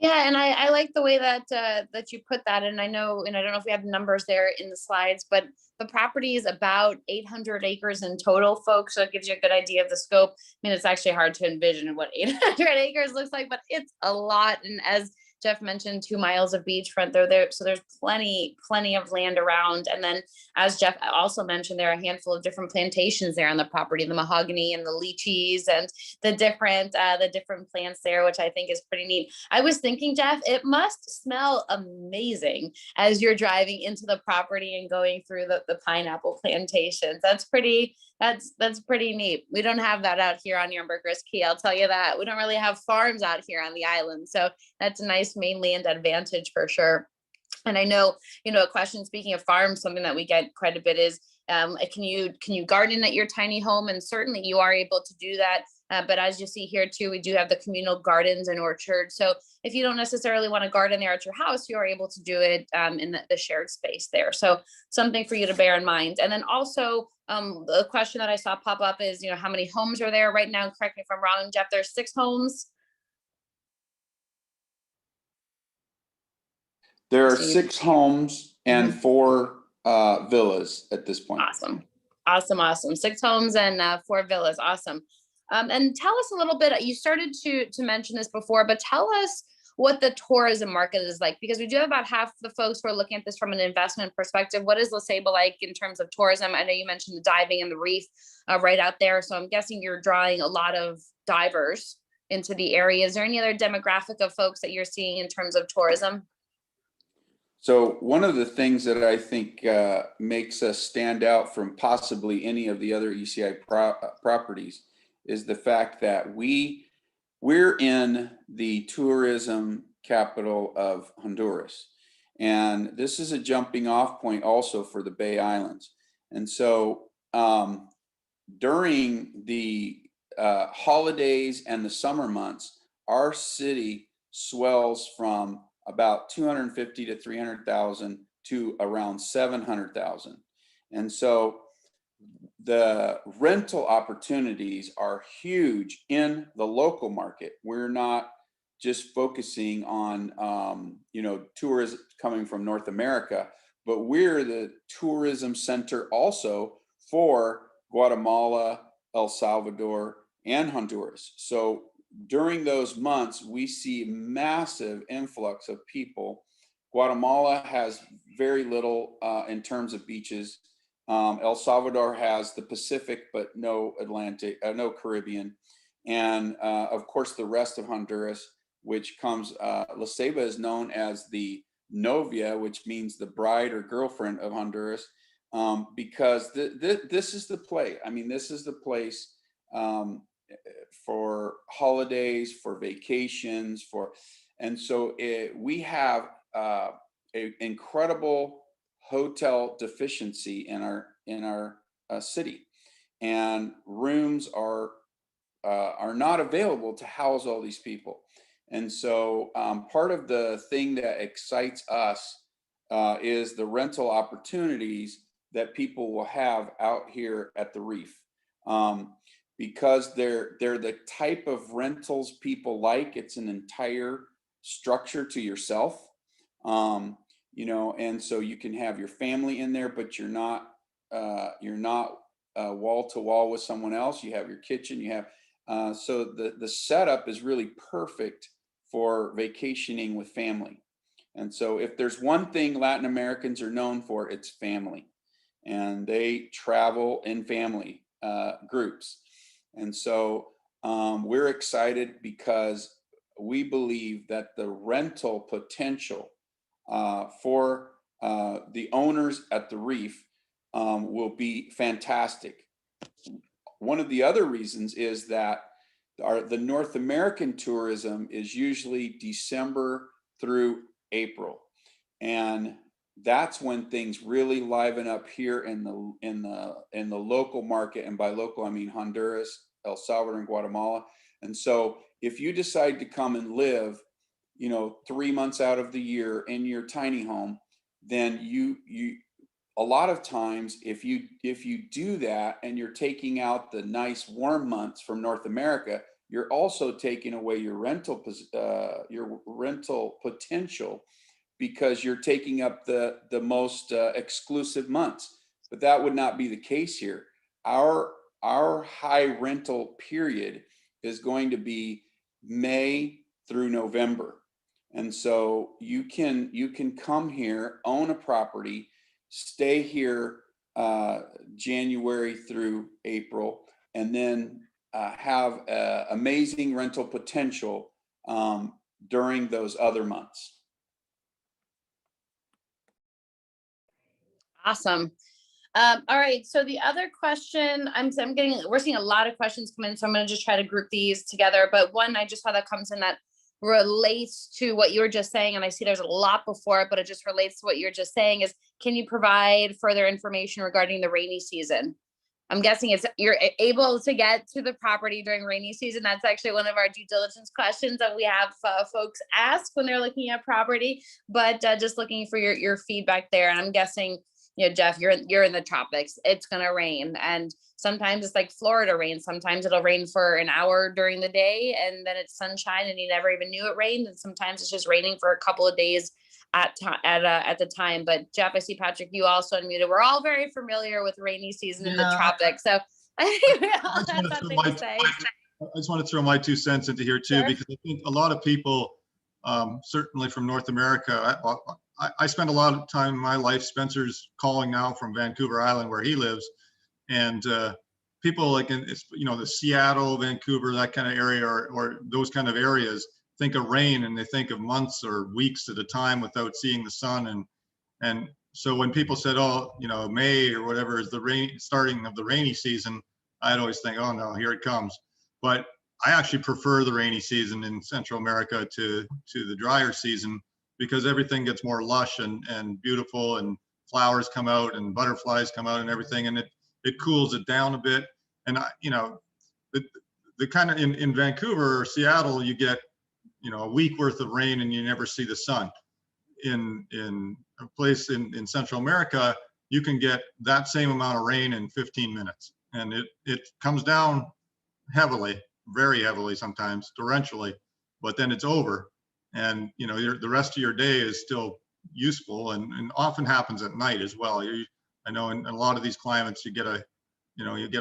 Yeah, and I like the way that that you put that. And I know, and I don't know if we have numbers there in the slides, but the property is about 800 acres in total, folks. So it gives you a good idea of the scope. I mean, it's actually hard to envision what 800 acres looks like, but it's a lot. And as Jeff mentioned, 2 miles of beachfront there. So there's plenty of land around. And then, as Jeff also mentioned, there are a handful of different plantations there on the property, the mahogany and the lychees and the different plants there, which I think is pretty neat. I was thinking, Jeff, it must smell amazing as you're driving into the property and going through the pineapple plantations. That's pretty neat. We don't have that out here on Youngberger's Key, I'll tell you that. We don't really have farms out here on the island. So that's a nice mainland advantage for sure. And I know, a question, speaking of farms, something that we get quite a bit is, can you garden at your tiny home? And certainly you are able to do that. But as you see here too, we do have the communal gardens and orchards. So if you don't necessarily want to garden there at your house, you are able to do it in the shared space there. So something for you to bear in mind. And then also the question that I saw pop up is, how many homes are there right now? Correct me if I'm wrong, Jeff, there's 6 homes. There are 6 homes and 4 villas at this point. Awesome. 6 homes and 4 villas. Awesome. And tell us a little bit, you started to mention this before, but tell us what the tourism market is like, because we do have about half the folks who are looking at this from an investment perspective. What is La Ceiba like in terms of tourism? I know you mentioned the diving and the reef right out there. So I'm guessing you're drawing a lot of divers into the area. Is there any other demographic of folks that you're seeing in terms of tourism? So one of the things that I think makes us stand out from possibly any of the other ECI properties is the fact that we're in the tourism capital of Honduras. And this is a jumping off point also for the Bay Islands. And so during the holidays and the summer months, our city swells from about 250 to 300,000 to around 700,000. And so the rental opportunities are huge in the local market. We're not just focusing on, tourists coming from North America, but we're the tourism center also for Guatemala, El Salvador, and Honduras. So during those months, we see massive influx of people. Guatemala has very little in terms of beaches. El Salvador has the Pacific, but no Atlantic, no Caribbean. And of course, the rest of Honduras, which comes, La Ceiba is known as the novia, which means the bride or girlfriend of Honduras. because this is the play. I mean, this is the place for holidays, for vacations, and so we have an incredible hotel deficiency in our city, and rooms are not available to house all these people. And so part of the thing that excites us is the rental opportunities that people will have out here at the Reef, because they're the type of rentals people like. It's an entire structure to yourself, you know, and so you can have your family in there, but you're not wall to wall with someone else. You have your kitchen, you have so the setup is really perfect for vacationing with family. And so if there's one thing Latin Americans are known for, it's family, and they travel in family groups. And so we're excited because we believe that the rental potential for the owners at the Reef will be fantastic. One of the other reasons is that the North American tourism is usually December through April, and that's when things really liven up here in the local market. And by local, I mean Honduras, El Salvador, and Guatemala. And so if you decide to come and live, you know, 3 months out of the year in your tiny home, then you a lot of times, if you do that and you're taking out the nice warm months from North America, you're also taking away your rental potential, because you're taking up the most exclusive months. But that would not be the case here. Our high rental period is going to be May through November. And so you can come here, own a property, stay here January through April, and then have amazing rental potential during those other months. Awesome. All right. So the other question we're seeing a lot of questions come in, so I'm going to just try to group these together. But one I just saw that comes in that relates to what you were just saying, and I see there's a lot before it, but it just relates to what you're just saying, is can you provide further information regarding the rainy season? I'm guessing you're able to get to the property during rainy season. That's actually one of our due diligence questions that we have folks ask when they're looking at property, but just looking for your feedback there. And I'm guessing, you know, Jeff, you're in the tropics. It's going to rain, and sometimes it's like Florida rain. Sometimes it'll rain for an hour during the day, and then it's sunshine, and you never even knew it rained. And sometimes it's just raining for a couple of days at the time. But Jeff, I see Patrick, you also unmuted. We're all very familiar with rainy season in the tropics. So I just want to throw my 2 cents into here too, Sure. because I think a lot of people, certainly from North America, I spend a lot of time in my life. Spencer's calling now from Vancouver Island, where he lives, and people like in, you know, the Seattle, Vancouver, that kind of area, or those kind of areas, think of rain and they think of months or weeks at a time without seeing the sun. And so when people said, oh, you know, May or whatever is the starting of the rainy season, I'd always think, oh no, here it comes. But I actually prefer the rainy season in Central America to the drier season, because everything gets more lush and beautiful, and flowers come out and butterflies come out and everything, and it cools it down a bit. And you know, the kind of in Vancouver or Seattle, you get, you know, a week worth of rain and you never see the sun. In a place in Central America, you can get that same amount of rain in 15 minutes, and it comes down heavily, very heavily, sometimes torrentially, but then it's over. And you know, the rest of your day is still useful, and often happens at night as well. I know in a lot of these climates, you get a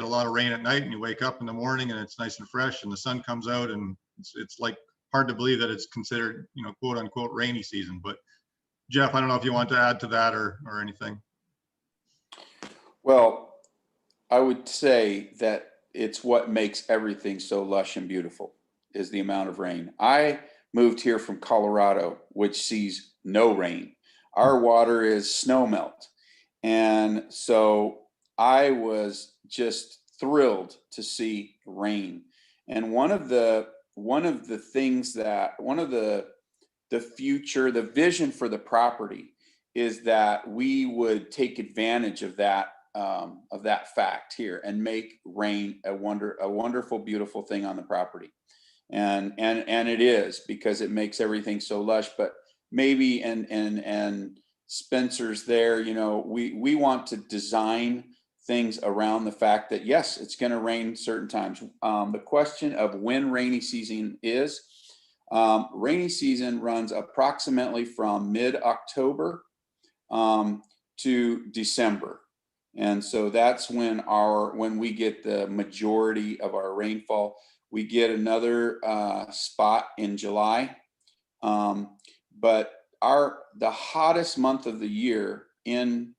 lot of rain at night, and you wake up in the morning and it's nice and fresh, and the sun comes out, and it's like hard to believe that it's considered, you know, quote unquote rainy season. But Jeff, I don't know if you want to add to that or anything. Well, I would say that it's what makes everything so lush and beautiful is the amount of rain. I moved here from Colorado, which sees no rain. Our water is snow melt. And so I was just thrilled to see rain. And one of the things that the future, the vision for the property is that we would take advantage of that fact here and make rain a wonderful, beautiful thing on the property. And it is, because it makes everything so lush. But maybe and Spencer's there, you know, we want to design things around the fact that yes, it's going to rain certain times. The question of when rainy season is, rainy season runs approximately from mid-October to December. And so that's when we get the majority of our rainfall. We get another spot in July. But the hottest month of the year in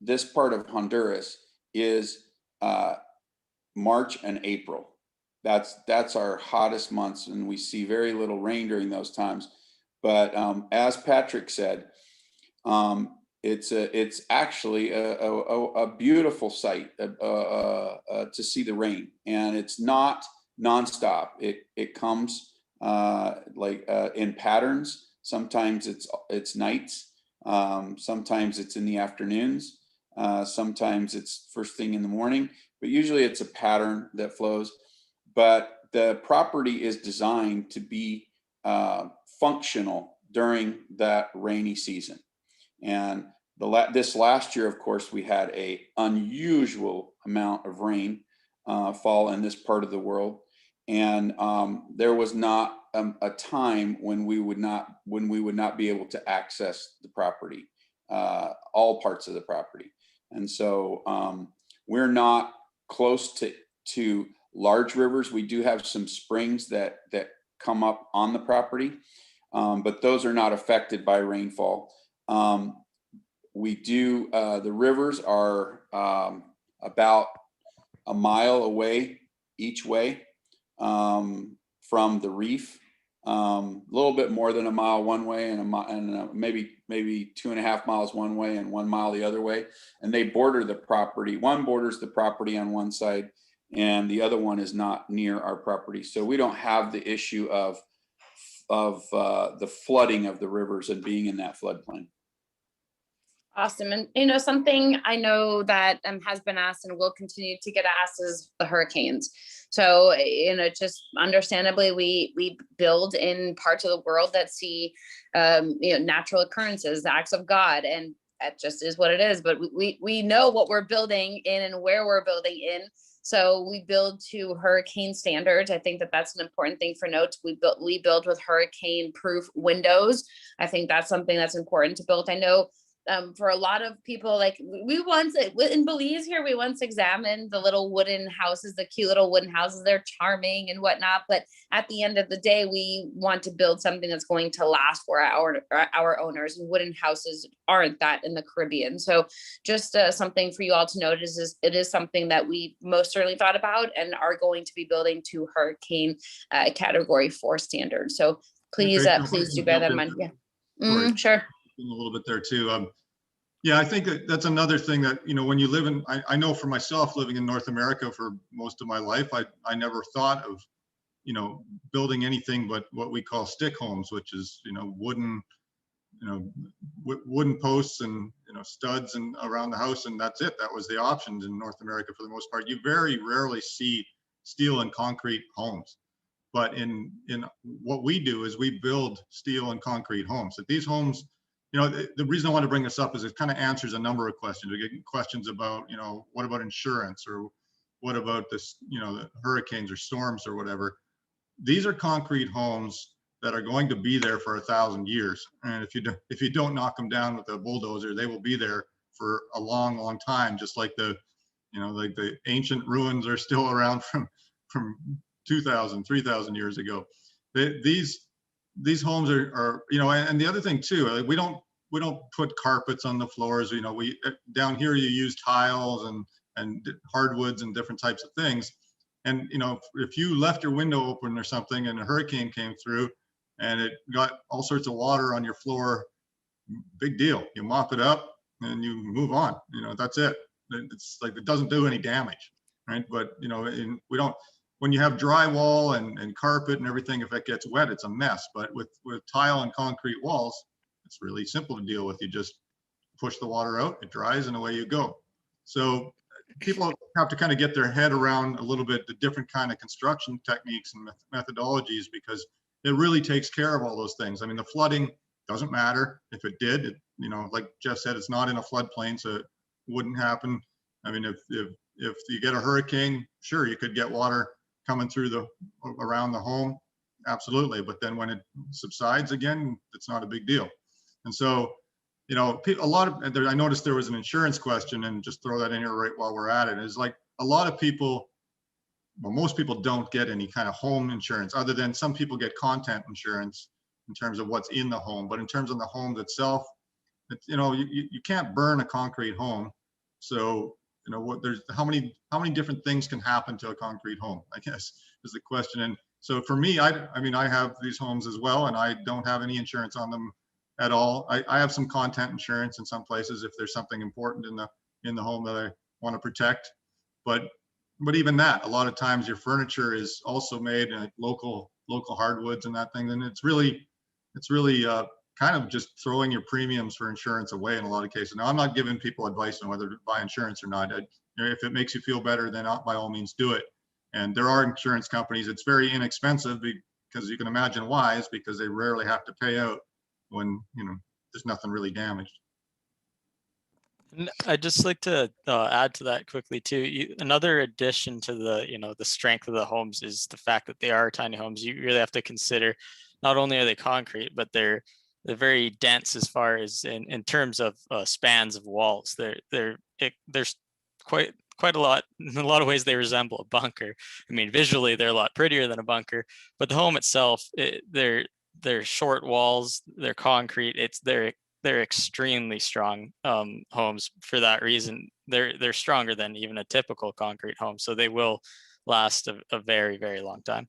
this part of Honduras is March and April. That's our hottest months, and we see very little rain during those times. But as Patrick said, it's actually a beautiful sight to see the rain, and it's not nonstop. It comes in patterns. Sometimes it's nights. Sometimes it's in the afternoons. Sometimes it's first thing in the morning. But usually it's a pattern that flows. But the property is designed to be functional during that rainy season. And this last year, of course, we had an unusual amount of rain fall in this part of the world, and there was not a time when we would not be able to access the property, all parts of the property. And so we're not close to large rivers. We do have some springs that come up on the property, but those are not affected by rainfall. We do, the rivers are about a mile away each way from the reef, a little bit more than a mile one way, and maybe 2.5 miles one way and 1 mile the other way. And they border the property. One borders the property on one side, and the other one is not near our property. So we don't have the issue of the flooding of the rivers and being in that floodplain. Awesome. And something I know that has been asked and will continue to get asked is the hurricanes. So just understandably, we build in parts of the world that see natural occurrences, the acts of God, and that just is what it is. But we know what we're building in and where we're building in. So we build to hurricane standards. I think that's an important thing for note. We build with hurricane-proof windows. I think that's something that's important to build. I know for a lot of people, like in Belize here, we once examined the little wooden houses, the cute little wooden houses. They're charming and whatnot, but at the end of the day, we want to build something that's going to last for our owners, and wooden houses aren't that in the Caribbean. So just something for you all to note is it is something that we most certainly thought about and are going to be building to hurricane category 4 standards. So please do bear that in mind. Yeah, sure. A little bit there too. Yeah, I think that's another thing that, when you live in, I know for myself, living in North America for most of my life, I never thought of, building anything but what we call stick homes, which is, wooden, wooden posts and, studs and around the house. And that's it. That was the options in North America for the most part. You very rarely see steel and concrete homes. But in what we do is we build steel and concrete homes. So these homes, the reason I want to bring this up is it kind of answers a number of questions. We get questions about, what about insurance, or what about this, the hurricanes or storms or whatever. These are concrete homes that are going to be there for 1,000 years. And if you don't knock them down with a bulldozer, they will be there for a long, long time. Just like the ancient ruins are still around from 2,000, 3,000 years ago. These homes are and the other thing too, we don't put carpets on the floors. We down here you use tiles and hardwoods and different types of things. And if you left your window open or something and a hurricane came through and it got all sorts of water on your floor, big deal. You mop it up, and you move on. That's it. It's like it doesn't do any damage, right? But we don't. When you have drywall and carpet and everything, if it gets wet, it's a mess. But with tile and concrete walls, it's really simple to deal with. You just push the water out, it dries, and away you go. So people have to kind of get their head around a little bit the different kind of construction techniques and methodologies, because it really takes care of all those things. I mean, the flooding doesn't matter. If it did, like Jeff said, it's not in a floodplain, so it wouldn't happen. I mean, if you get a hurricane, sure, you could get water coming through around the home, absolutely. But then when it subsides again, it's not a big deal. And so, I noticed there was an insurance question, and just throw that in here right while we're at it, is like a lot of people, well, most people don't get any kind of home insurance, other than some people get content insurance in terms of what's in the home. But in terms of the home itself, you can't burn a concrete home. So, how many different things can happen to a concrete home, I guess, is the question. And so for me, I mean, I have these homes as well, and I don't have any insurance on them at all. I have some content insurance in some places if there's something important in the home that I want to protect. But even that, a lot of times your furniture is also made in local hardwoods and that thing. And it's really kind of just throwing your premiums for insurance away in a lot of cases. Now, I'm not giving people advice on whether to buy insurance or not. If it makes you feel better, then by all means do it. And there are insurance companies. It's very inexpensive, because you can imagine why. Is because they rarely have to pay out when there's nothing really damaged. I'd just like to add to that quickly too. Another addition to the strength of the homes is the fact that they are tiny homes. You really have to consider not only are they concrete, but they're very dense as far as in terms of spans of walls. There's quite a lot. In a lot of ways, they resemble a bunker. I mean, visually, they're a lot prettier than a bunker, but the home itself, they're short walls. They're concrete. They're extremely strong homes. For that reason, they're stronger than even a typical concrete home. So they will last a very, very long time.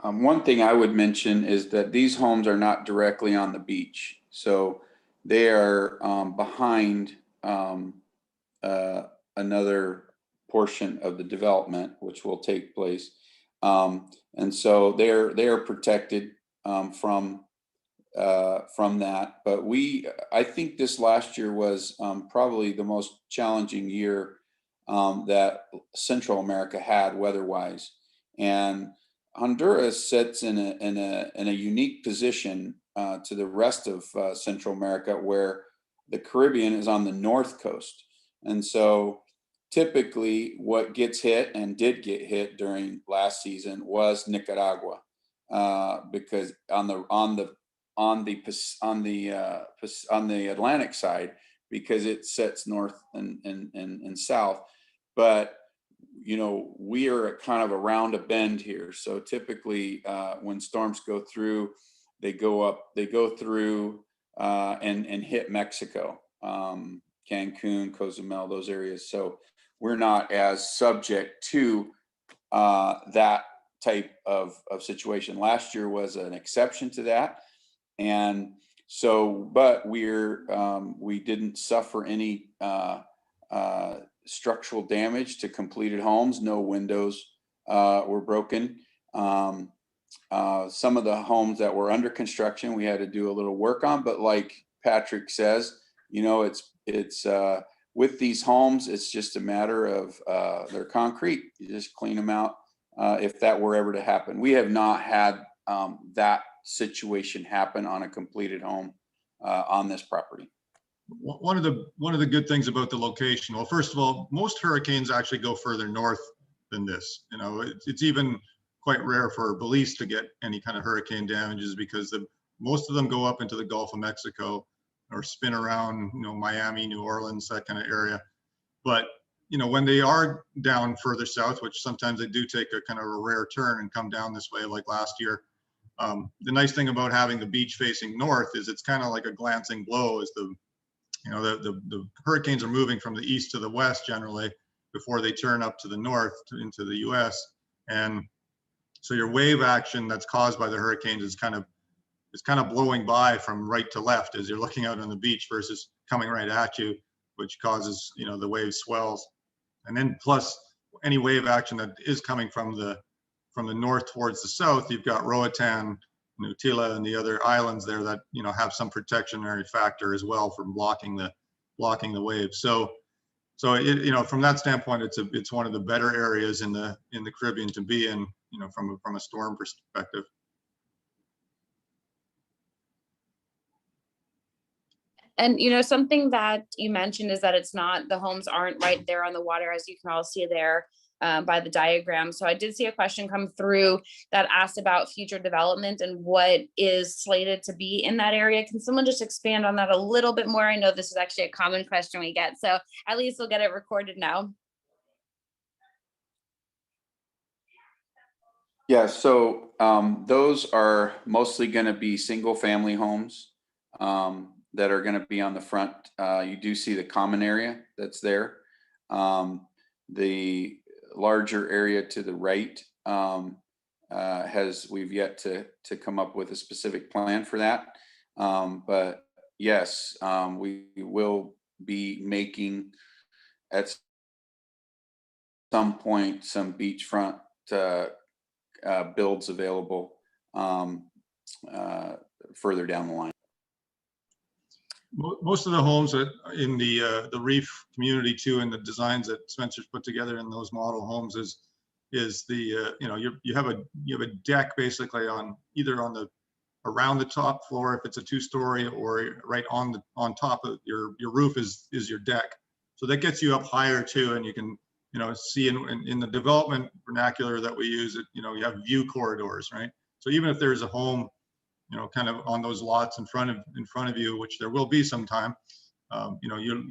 One thing I would mention is that these homes are not directly on the beach. So they are behind another portion of the development, which will take place. And so they are protected from that. But I think this last year was probably the most challenging year that Central America had weather-wise. And Honduras sits in a unique position to the rest of Central America, where the Caribbean is on the north coast. And so typically what gets hit and did get hit during last season was Nicaragua, because on the Atlantic side, because it sets north and south. But we are kind of around a bend here. So typically when storms go through, they go through and hit Mexico, Cancun, Cozumel, those areas. So we're not as subject to that type of situation. Last year was an exception to that. And so, but we didn't suffer any structural damage to completed homes. No windows were broken. Some of the homes that were under construction, we had to do a little work on, but like Patrick says, it's with these homes, it's just a matter of they're concrete. You just clean them out if that were ever to happen. We have not had that situation happen on a completed home on this property. One of the good things about the location, well, first of all, most hurricanes actually go further north than this. It's even quite rare for Belize to get any kind of hurricane damages, because most of them go up into the Gulf of Mexico or spin around, Miami, New Orleans, that kind of area. But when they are down further south, which sometimes they do take a kind of a rare turn and come down this way, like last year. The nice thing about having the beach facing north is it's kind of like a glancing blow, as the hurricanes are moving from the east to the west generally before they turn up to the north into the US. And so your wave action that's caused by the hurricanes is kind of kind of blowing by from right to left as you're looking out on the beach versus coming right at you, which causes, you know, the wave swells. And then plus any wave action that is coming from the north towards the south, you've got Roatan, Nutila, and the other islands there that, you know, have some protectionary factor as well from blocking the wave. So it, you know, from that standpoint, it's one of the better areas in the Caribbean to be in, you know, from a storm perspective. And, you know, something that you mentioned is that the homes aren't right there on the water, as you can all see there by the diagram. So I did see a question come through that asked about future development and what is slated to be in that area. Can someone just expand on that a little bit more? I know this is actually a common question we get, so at least we'll get it recorded now. Yeah, so those are mostly going to be single family homes that are going to be on the front. You do see the common area that's there. The larger area to the right we've yet to come up with a specific plan for that. But yes, we will be making at some point some beachfront builds available further down the line. Most of the homes in the Reef community too, and the designs that Spencer's put together in those model homes is the you know, you have a deck basically on either around the top floor if it's a 2-story, or right on top of your roof is your deck. So that gets you up higher too, and you can, you know, see in the development vernacular that we use, it, you know, you have view corridors, right? So even if there's a home, you know, kind of on those lots in front of you, which there will be sometime, you know, you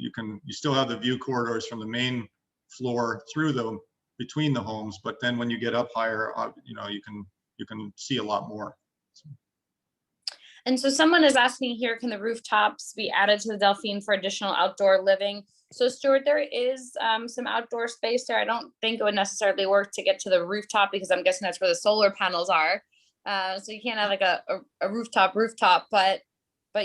still have the view corridors from the main floor through between the homes, but then when you get up higher, you know, you can see a lot more. And so someone is asking here, can the rooftops be added to the Delphine for additional outdoor living? So Stuart, there is some outdoor space there. I don't think it would necessarily work to get to the rooftop because I'm guessing that's where the solar panels are. So you can't have like a rooftop, but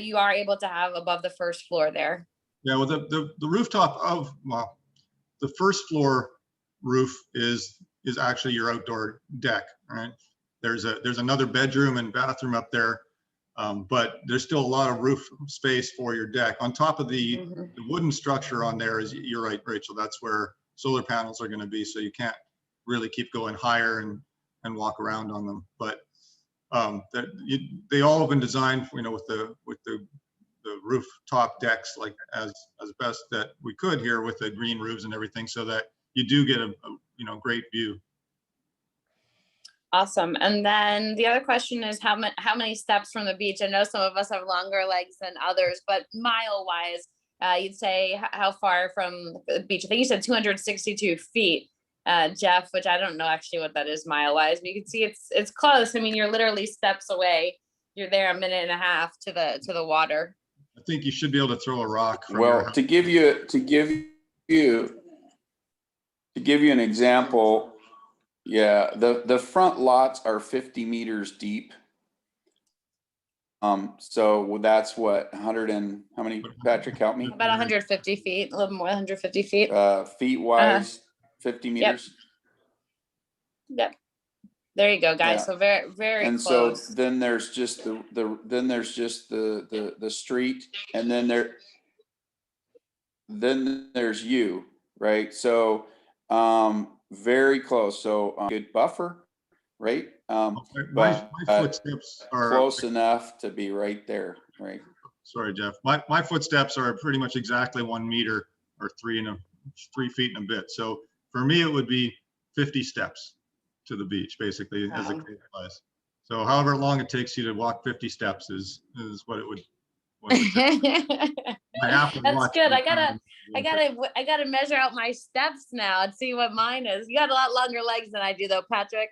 you are able to have above the first floor there. Yeah, well, the rooftop of the first floor roof is actually your outdoor deck, right? There's another bedroom and bathroom up there, but there's still a lot of roof space for your deck. On top of the wooden structure on there is, you're right, Rachel, that's where solar panels are going to be. So you can't really keep going higher and walk around on them, but they all have been designed, you know, with the rooftop decks, like as best that we could here with the green roofs and everything, so that you do get a you know, great view. Awesome. And then the other question is how many steps from the beach? I know some of us have longer legs than others, but mile wise, you'd say how far from the beach? I think you said 262 feet. Jeff, which I don't know actually what that is mile wise, but you can see it's close. I mean, you're literally steps away. You're there a minute and a half to the water. I think you should be able to throw a rock. Well, to give you an example, yeah, the front lots are 50 meters deep. So that's what, 100 and how many, Patrick, help me? About 150 feet, a little more than 150 feet. Feet wise, 50 meters. Yep. There you go, guys. Yeah. So very, very and close. So then there's just the street, and then there's you, right? So very close. So good buffer, right? My footsteps are close enough to be right there, right? Sorry, Jeff. My footsteps are pretty much exactly 1 meter or 3 feet and a bit. So for me, it would be 50 steps to the beach, basically, as a case applies. So however long it takes you to walk 50 steps is what it would. That's good. I gotta measure out my steps now and see what mine is. You got a lot longer legs than I do, though, Patrick.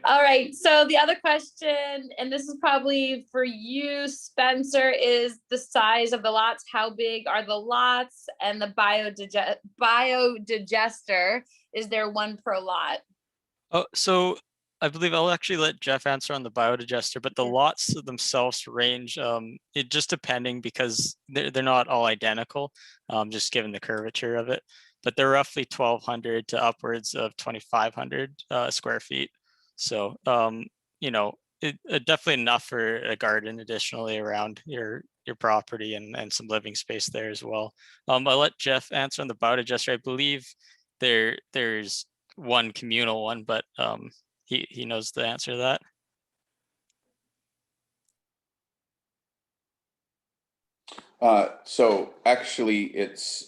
All right. So the other question, and this is probably for you, Spencer, is the size of the lots. How big are the lots? And the biodigester, is there one per lot? Oh, so I believe I'll actually let Jeff answer on the biodigester, but the lots themselves range, it just depending because they're not all identical, just given the curvature of it, but they're roughly 1,200 to upwards of 2,500 square feet. So, you know, definitely enough for a garden additionally around your property and some living space there as well. I'll let Jeff answer on the biodigester. I believe there's one communal one, but he knows the answer to that. So actually it's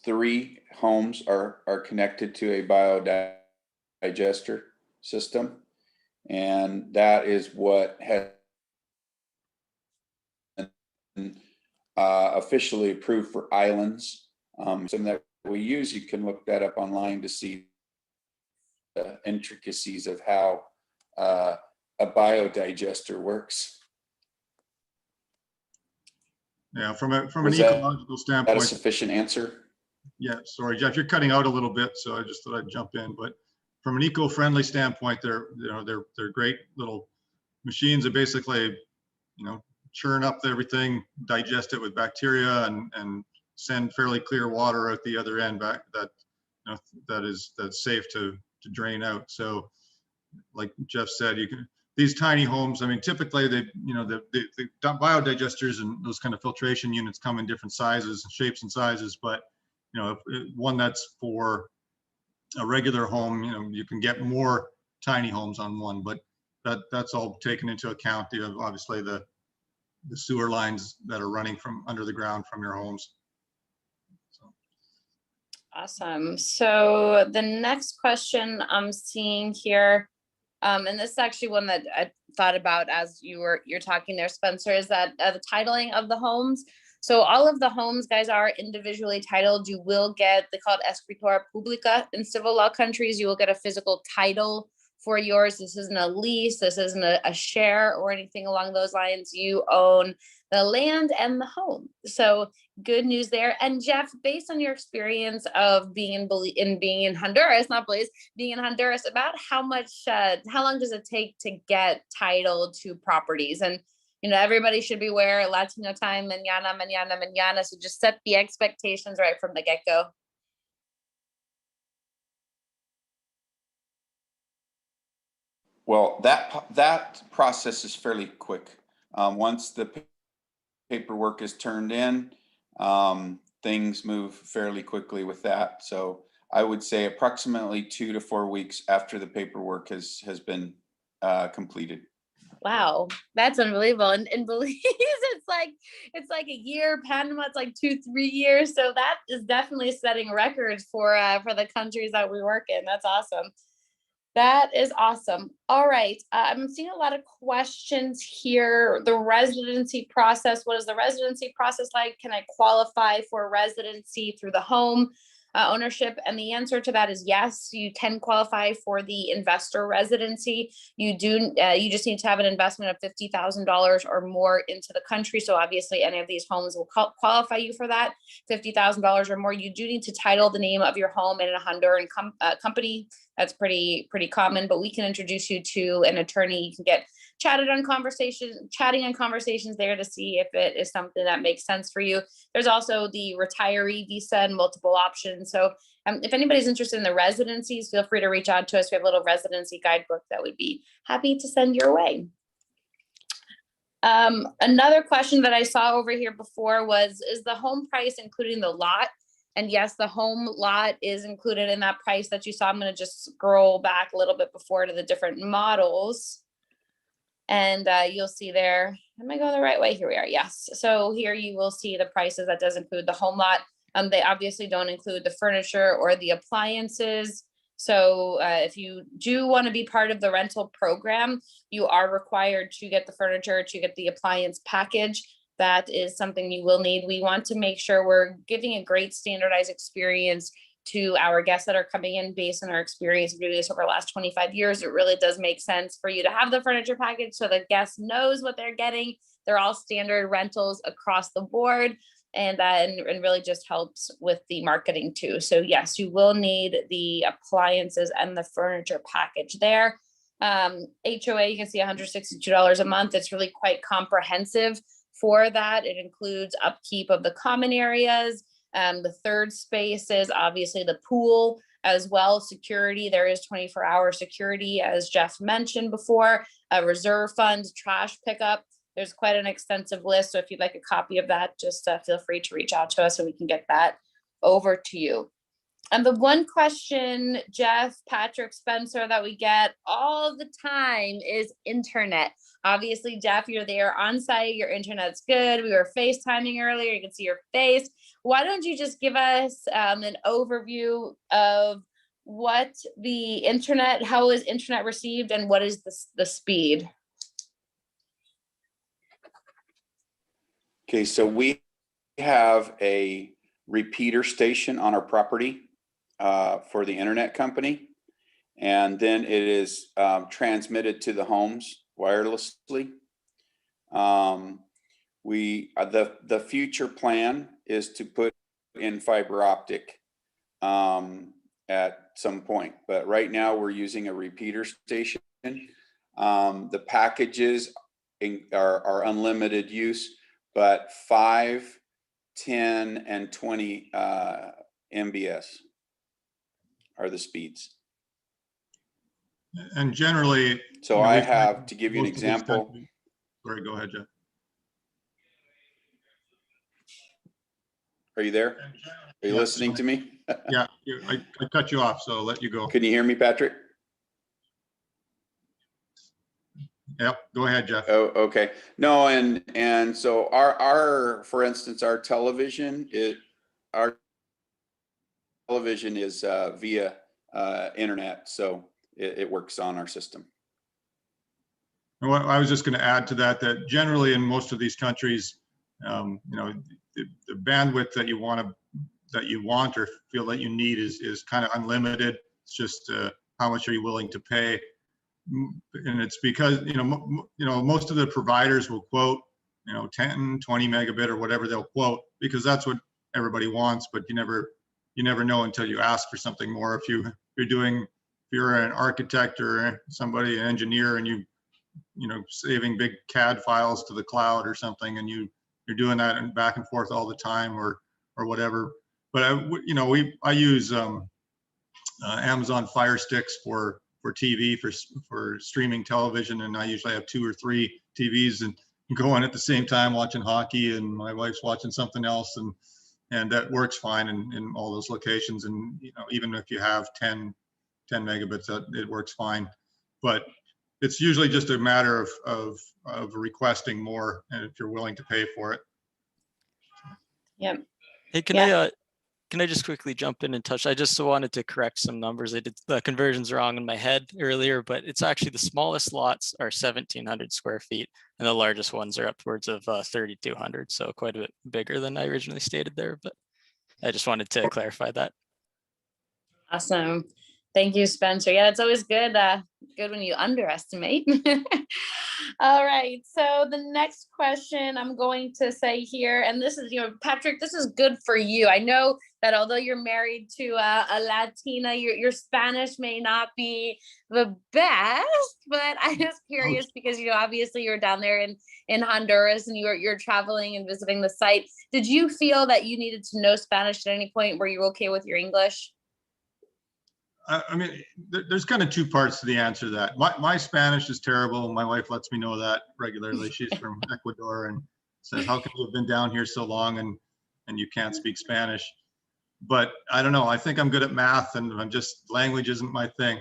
3 homes are connected to a biodigester system. And that is what has officially approved for islands. Something that we use, you can look that up online to see the intricacies of how a biodigester works. Yeah, from an Was that ecological a standpoint. sufficient answer? Yeah, sorry, Jeff, you're cutting out a little bit, so I just thought I'd jump in. But from an eco-friendly standpoint, they're great little machines that basically, churn up everything, digest it with bacteria, and send fairly clear water out the other end back that's safe to drain out. So, like Jeff said, these tiny homes. I mean, typically the biodigesters and those kind of filtration units come in different sizes, shapes, and sizes. But one that's for a regular home, you can get more tiny homes on one. But that's all taken into account. Obviously the sewer lines that are running from under the ground from your homes. So. Awesome. So the next question I'm seeing here, and this is actually one that I thought about as you're talking there, Spencer, is that the titling of the homes. So all of the homes, guys, are individually titled. You will get, they call it escritura publica in civil law countries. You will get a physical title for yours. This isn't a lease. This isn't a share or anything along those lines. You own the land and the home. So good news there. And Jeff, based on your experience of being in Honduras, not Belize, being in Honduras, about how long does it take to get title to properties? And everybody should be aware, Latino time, mañana, mañana, mañana. So just set the expectations right from the get-go. Well, that process is fairly quick. Once the paperwork is turned in, things move fairly quickly with that. So I would say approximately 2 to 4 weeks after the paperwork has been completed. Wow, that's unbelievable. And in Belize, it's like a year. Panama, it's like 2-3 years. So that is definitely setting records for the countries that we work in. That's awesome. That is awesome. All right. I'm seeing a lot of questions here. The residency process. What is the residency process like? Can I qualify for residency through the home ownership? And the answer to that is yes, you can qualify for the investor residency. You just need to have an investment of $50,000 or more into the country. So obviously any of these homes will qualify you for that. $50,000 or more. You do need to title the name of your home in a Honduran company. That's pretty common, but we can introduce you to an attorney. You can get chatting on conversations there to see if it is something that makes sense for you. There's also the retiree visa and multiple options. So if anybody's interested in the residencies, feel free to reach out to us. We have a little residency guidebook that we'd be happy to send your way. Another question that I saw over here before was, is the home price including the lot? And yes, the home lot is included in that price that you saw. I'm going to just scroll back a little bit before to the different models. And you'll see there, am I going the right way? Here we are. Yes. So here you will see the prices. That does include the home lot. They obviously don't include the furniture or the appliances. So if you do want to be part of the rental program, you are required to get the furniture, to get the appliance package. That is something you will need. We want to make sure we're giving a great standardized experience to our guests that are coming in based on our experience of doing this over the last 25 years. It really does make sense for you to have the furniture package so the guest knows what they're getting. They're all standard rentals across the board, and really just helps with the marketing too. So yes, you will need the appliances and the furniture package there. HOA, you can see $162 a month. It's really quite comprehensive for that. It includes upkeep of the common areas. The third space is obviously the pool as well. Security, there is 24-hour security, as Jeff mentioned before, a reserve fund, trash pickup. There's quite an extensive list. So if you'd like a copy of that, just feel free to reach out to us so we can get that over to you. And the one question, Jeff, Patrick, Spencer, that we get all the time is internet. Obviously, Jeff, you're there on site, your internet's good. We were FaceTiming earlier, you can see your face. Why don't you just give us an overview of what the internet, how is internet received, and what is the speed? Okay, so we have a repeater station on our property for the internet company, and then it is transmitted to the homes wirelessly. The future plan is to put in fiber optic at some point, but right now we're using a repeater station. The packages are unlimited use, but 5, 10, and 20 MBS are the speeds. And generally, so I have, to give you an example. Sorry, go ahead, Jeff. Are you there? Are you listening to me? Yeah, I cut you off, so I'll let you go. Can you hear me, Patrick? Yep, go ahead, Jeff. Oh, okay. No, and so our for instance, our television is via internet, so it works on our system. And what I was just going to add to that generally in most of these countries, you know, the bandwidth that you want or feel that you need is kind of unlimited. It's just how much are you willing to pay, and it's because you know most of the providers will quote 10, 20 megabit or whatever they'll quote, because that's what everybody wants. But you never know until you ask for something more. If you're an architect or somebody, an engineer, and you know saving big CAD files to the cloud or something, and you're doing that and back and forth all the time or whatever. But I use Amazon Fire Sticks for TV, for streaming television, and I usually have 2 or 3 TVs and go on at the same time watching hockey, and my wife's watching something else, and that works fine in all those locations. And even if you have 10 megabits, it works fine. But it's usually just a matter of requesting more, and if you're willing to pay for it. Yep. Hey, can I just quickly jump in and touch? I just wanted to correct some numbers. I did the conversions wrong in my head earlier, but it's actually the smallest lots are 1,700 square feet, and the largest ones are upwards of 3,200. So quite a bit bigger than I originally stated there, but I just wanted to clarify that. Awesome. Thank you, Spencer. Yeah, it's always good when you underestimate. All right. So the next question I'm going to say here, and this is, Patrick, this is good for you. I know that although you're married to a Latina, your Spanish may not be the best, but I'm just curious because, obviously you're down there in Honduras and you're traveling and visiting the site. Did you feel that you needed to know Spanish at any point? Were you okay with your English? I mean, there's kind of 2 parts to the answer to that. My Spanish is terrible. My wife lets me know that regularly. She's from Ecuador and says, how can you have been down here so long and you can't speak Spanish? But I don't know. I think I'm good at math, and language isn't my thing.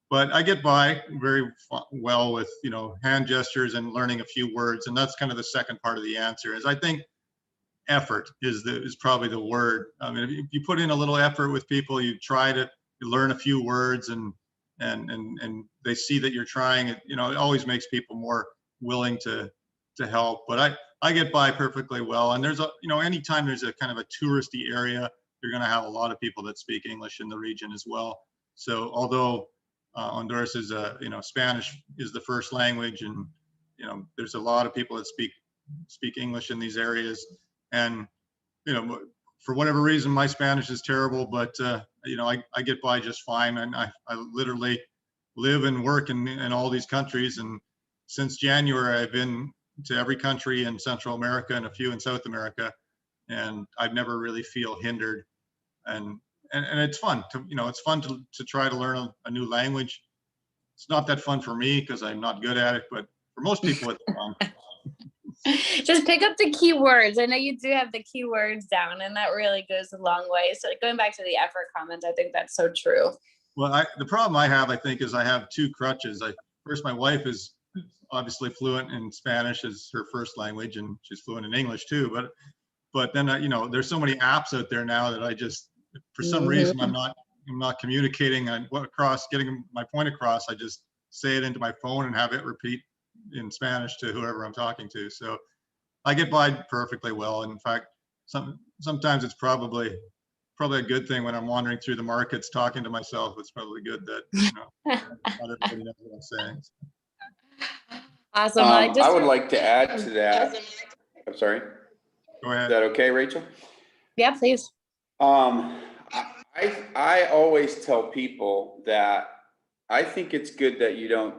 But I get by very well with, hand gestures and learning a few words. And that's kind of the second part of the answer is I think effort is probably the word. I mean, if you put in a little effort with people, you try to learn a few words and they see that you're trying it, it always makes people more willing to help. But I get by perfectly well. And there's anytime there's a kind of a touristy area, you're going to have a lot of people that speak English in the region as well. So although Honduras is Spanish is the first language, and there's a lot of people that speak English in these areas, and for whatever reason, my Spanish is terrible, but I get by just fine. And I literally live and work in all these countries. And since January, I've been to every country in Central America and a few in South America, and I've never really feel hindered. And it's fun to, it's fun to try to learn a new language. It's not that fun for me because I'm not good at it, but for most people, it's fun. Just pick up the keywords. I know you do have the keywords down, and that really goes a long way. So going back to the effort comment, I think that's so true. Well, the problem I have, I think, is I have two crutches. First, my wife is obviously fluent in Spanish as her first language, and she's fluent in English too. But then, there's so many apps out there now that I just, for some reason, I'm not communicating on getting my point across. I just say it into my phone and have it repeat in Spanish to whoever I'm talking to. So I get by perfectly well. And in fact, sometimes it's probably a good thing when I'm wandering through the markets talking to myself. It's probably good that not everybody knows what I'm saying. Awesome. I would like to add to that. I'm sorry. Go ahead. Is that okay, Rachel? Yeah, please. I always tell people that I think it's good that you don't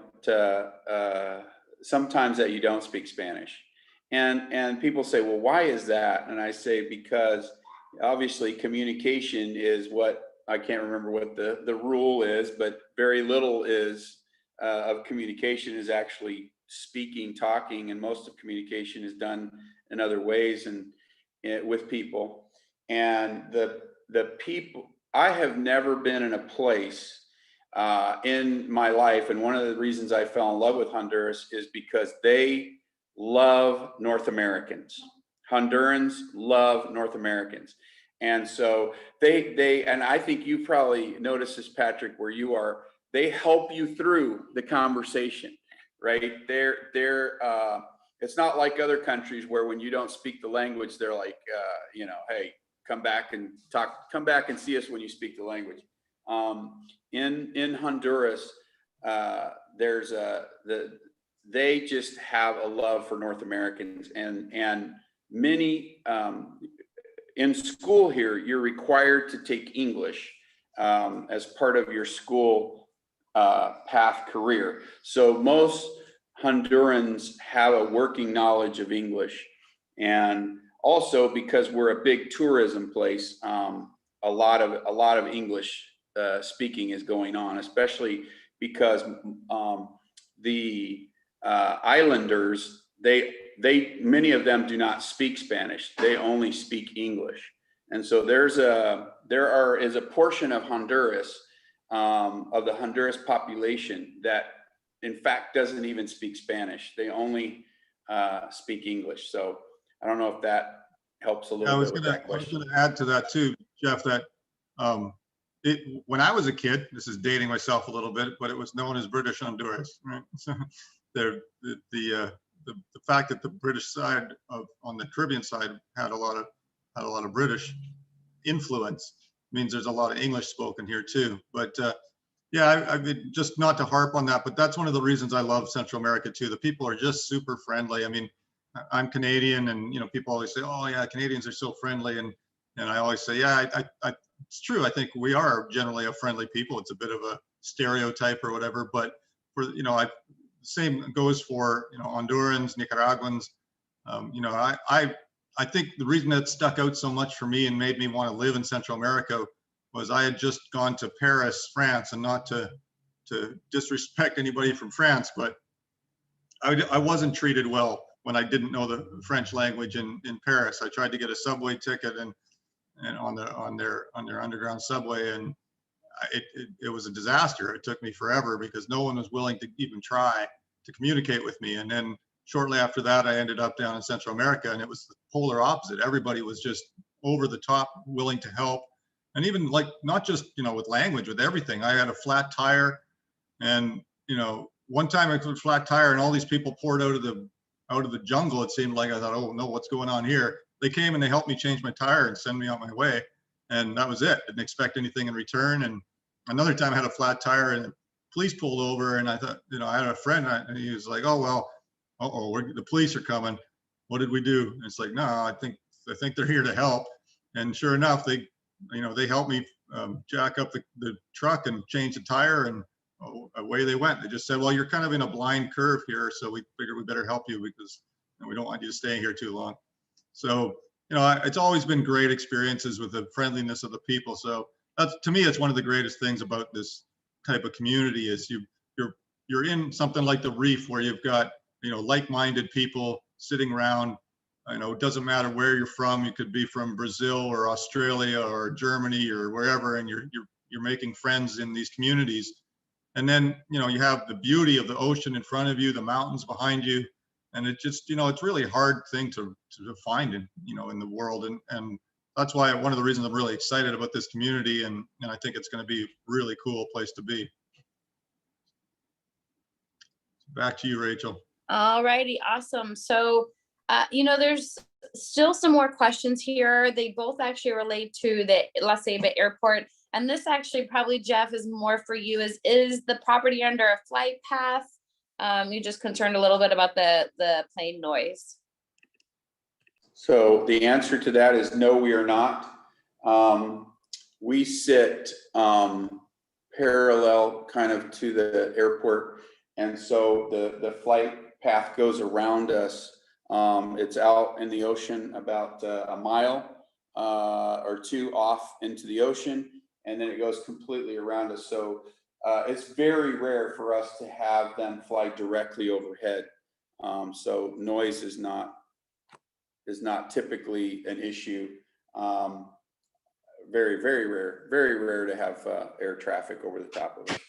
sometimes that you don't speak Spanish, and people say, well, why is that? And I say, because obviously communication is what, I can't remember what the rule is, but very little is of communication is actually speaking, talking, and most of communication is done in other ways and with people. And the people, I have never been in a place in my life, and one of the reasons I fell in love with Honduras is because they love North Americans. Hondurans love North Americans. And so they and I think you probably noticed this, Patrick, where you are, they help you through the conversation, right? It's not like other countries where when you don't speak the language, they're like, hey, come back and see us when you speak the language. In Honduras, they just have a love for North Americans, and many, in school here, you're required to take English as part of your school path career. So most Hondurans have a working knowledge of English, and also because we're a big tourism place, a lot of English speaking is going on, especially because the islanders, many of them do not speak Spanish. They only speak English. And so there is a portion of Honduras, of the Honduras population, that in fact doesn't even speak Spanish. They only speak English. So I don't know if that helps a little bit with that question. I was going to add to that too, Jeff, that when I was a kid, this is dating myself a little bit, but it was known as British Honduras, right? So the fact that the British side on the Caribbean side had a lot of British influence means there's a lot of English spoken here too. But yeah, I mean, just not to harp on that, but that's one of the reasons I love Central America too. The people are just super friendly. I mean, I'm Canadian, and people always say, "Oh yeah, Canadians are so friendly," and I always say, "Yeah, it's true. I think we are generally a friendly people. It's a bit of a stereotype or whatever, but for same goes for Hondurans, Nicaraguans. I think the reason that stuck out so much for me and made me want to live in Central America was I had just gone to Paris, France, and not to disrespect anybody from France, but I wasn't treated well when I didn't know the French language in Paris. I tried to get a subway ticket and on their underground subway, and it was a disaster. It took me forever because no one was willing to even try to communicate with me. And then shortly after that, I ended up down in Central America, and it was the polar opposite. Everybody was just over the top, willing to help. And even like, not just, with language, with everything. I had a flat tire, and, one time I had a flat tire and all these people poured out of the jungle. It seemed like. I thought, oh no, what's going on here? They came and they helped me change my tire and send me on my way. And that was it. Didn't expect anything in return. And another time I had a flat tire and the police pulled over, and I thought, I had a friend, and he was like, oh, well, the police are coming. What did we do? And it's like, no, I think they're here to help. And sure enough, they helped me jack up the truck and change the tire. And away they went. They just said, well, you're kind of in a blind curve here, so we figured we better help you because we don't want you to stay here too long. So, it's always been great experiences with the friendliness of the people. So that's, to me, it's one of the greatest things about this type of community is you're in something like the Reef where you've got, like-minded people sitting around. It doesn't matter where you're from. You could be from Brazil or Australia or Germany or wherever, and you're making friends in these communities. And then, you have the beauty of the ocean in front of you, the mountains behind you. And it just, it's really a hard thing to find in, in the world. And that's why one of the reasons I'm really excited about this community. And I think it's going to be a really cool place to be. Back to you, Rachel. All righty. Awesome. So, there's still some more questions here. They both actually relate to the La Ceiba airport. And this actually probably, Jeff, is more for you. Is the property under a flight path? You just concerned a little bit about the plane noise. So the answer to that is no, we are not. We sit parallel kind of to the airport. And so the flight path goes around us. It's out in the ocean about a mile or two off into the ocean, and then it goes completely around us. So it's very rare for us to have them fly directly overhead. So noise is not typically an issue. Very, very rare to have air traffic over the top of it.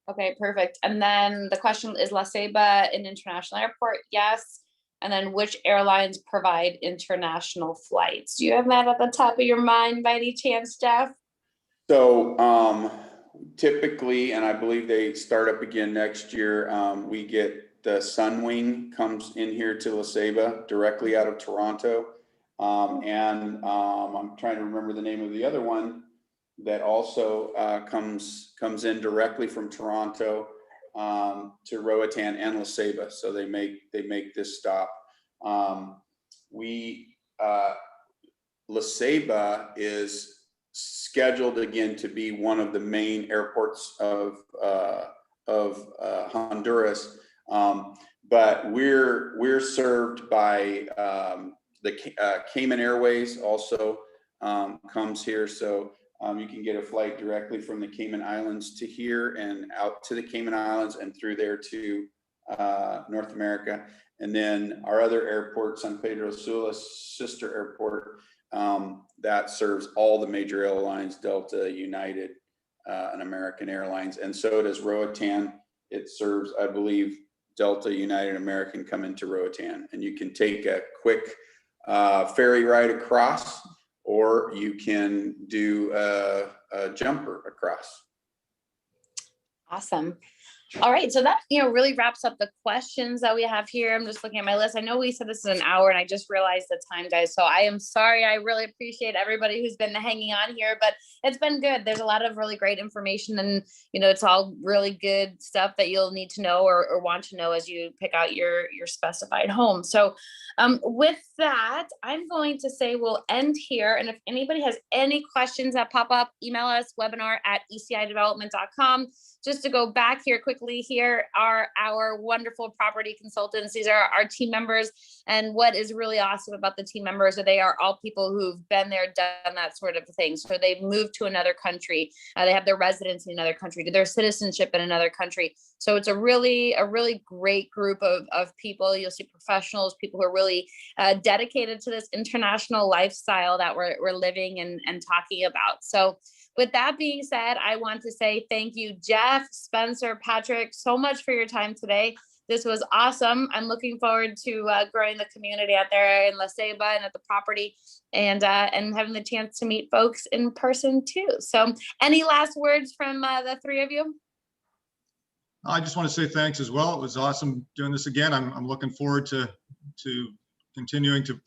Okay, perfect. And then the question is La Ceiba an international airport? Yes. And then which airlines provide international flights? Do you have that at the top of your mind by any chance, Jeff? So typically, and I believe they start up again next year, we get the Sunwing comes in here to La Ceiba directly out of Toronto. And I'm trying to remember the name of the other one that also comes in directly from Toronto to Roatan and La Ceiba. So they make this stop. La Ceiba is scheduled again to be one of the main airports of Honduras, but we're served by the Cayman Airways also comes here. So you can get a flight directly from the Cayman Islands to here and out to the Cayman Islands and through there to North America. And then our other airport, San Pedro Sula's sister airport, that serves all the major airlines, Delta, United, and American Airlines. And so does Roatan. It serves, I believe, Delta, United, American come into Roatan. And you can take a quick ferry ride across, or you can do a jumper across. Awesome. All right, so that really wraps up the questions that we have here. I'm just looking at my list. I know we said this is an hour, and I just realized the time, guys. So I am sorry. I really appreciate everybody who's been hanging on here, but it's been good. There's a lot of really great information, and it's all really good stuff that you'll need to know or want to know as you pick out your specified home. So with that, I'm going to say we'll end here. And if anybody has any questions that pop up, email us webinar@ecidevelopment.com. Just to go back here quickly, here are our wonderful property consultants. These are our team members. And what is really awesome about the team members are they are all people who've been there, done that sort of thing. So they've moved to another country. They have their residency in another country, their citizenship in another country. So it's a really great group of people. You'll see professionals, people who are really dedicated to this international lifestyle that we're living and talking about. So with that being said, I want to say thank you, Jeff, Spencer, Patrick, so much for your time today. This was awesome. I'm looking forward to growing the community out there in La Ceiba and at the property, and having the chance to meet folks in person too. So any last words from the three of you? I just want to say thanks as well. It was awesome doing this again. I'm looking forward to continuing to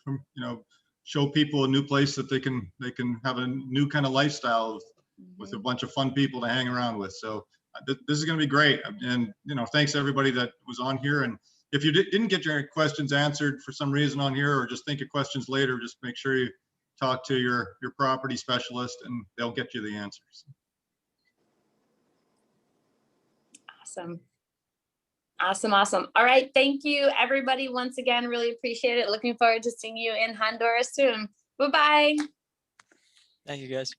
show people a new place that they can have a new kind of lifestyle with a bunch of fun people to hang around with. So this is going to be great. And thanks everybody that was on here. And if you didn't get your questions answered for some reason on here, or just think of questions later, just make sure you talk to your property specialist and they'll get you the answers. Awesome. Awesome. Awesome. All right. Thank you, everybody. Once again, really appreciate it. Looking forward to seeing you in Honduras soon. Bye-bye. Thank you, guys.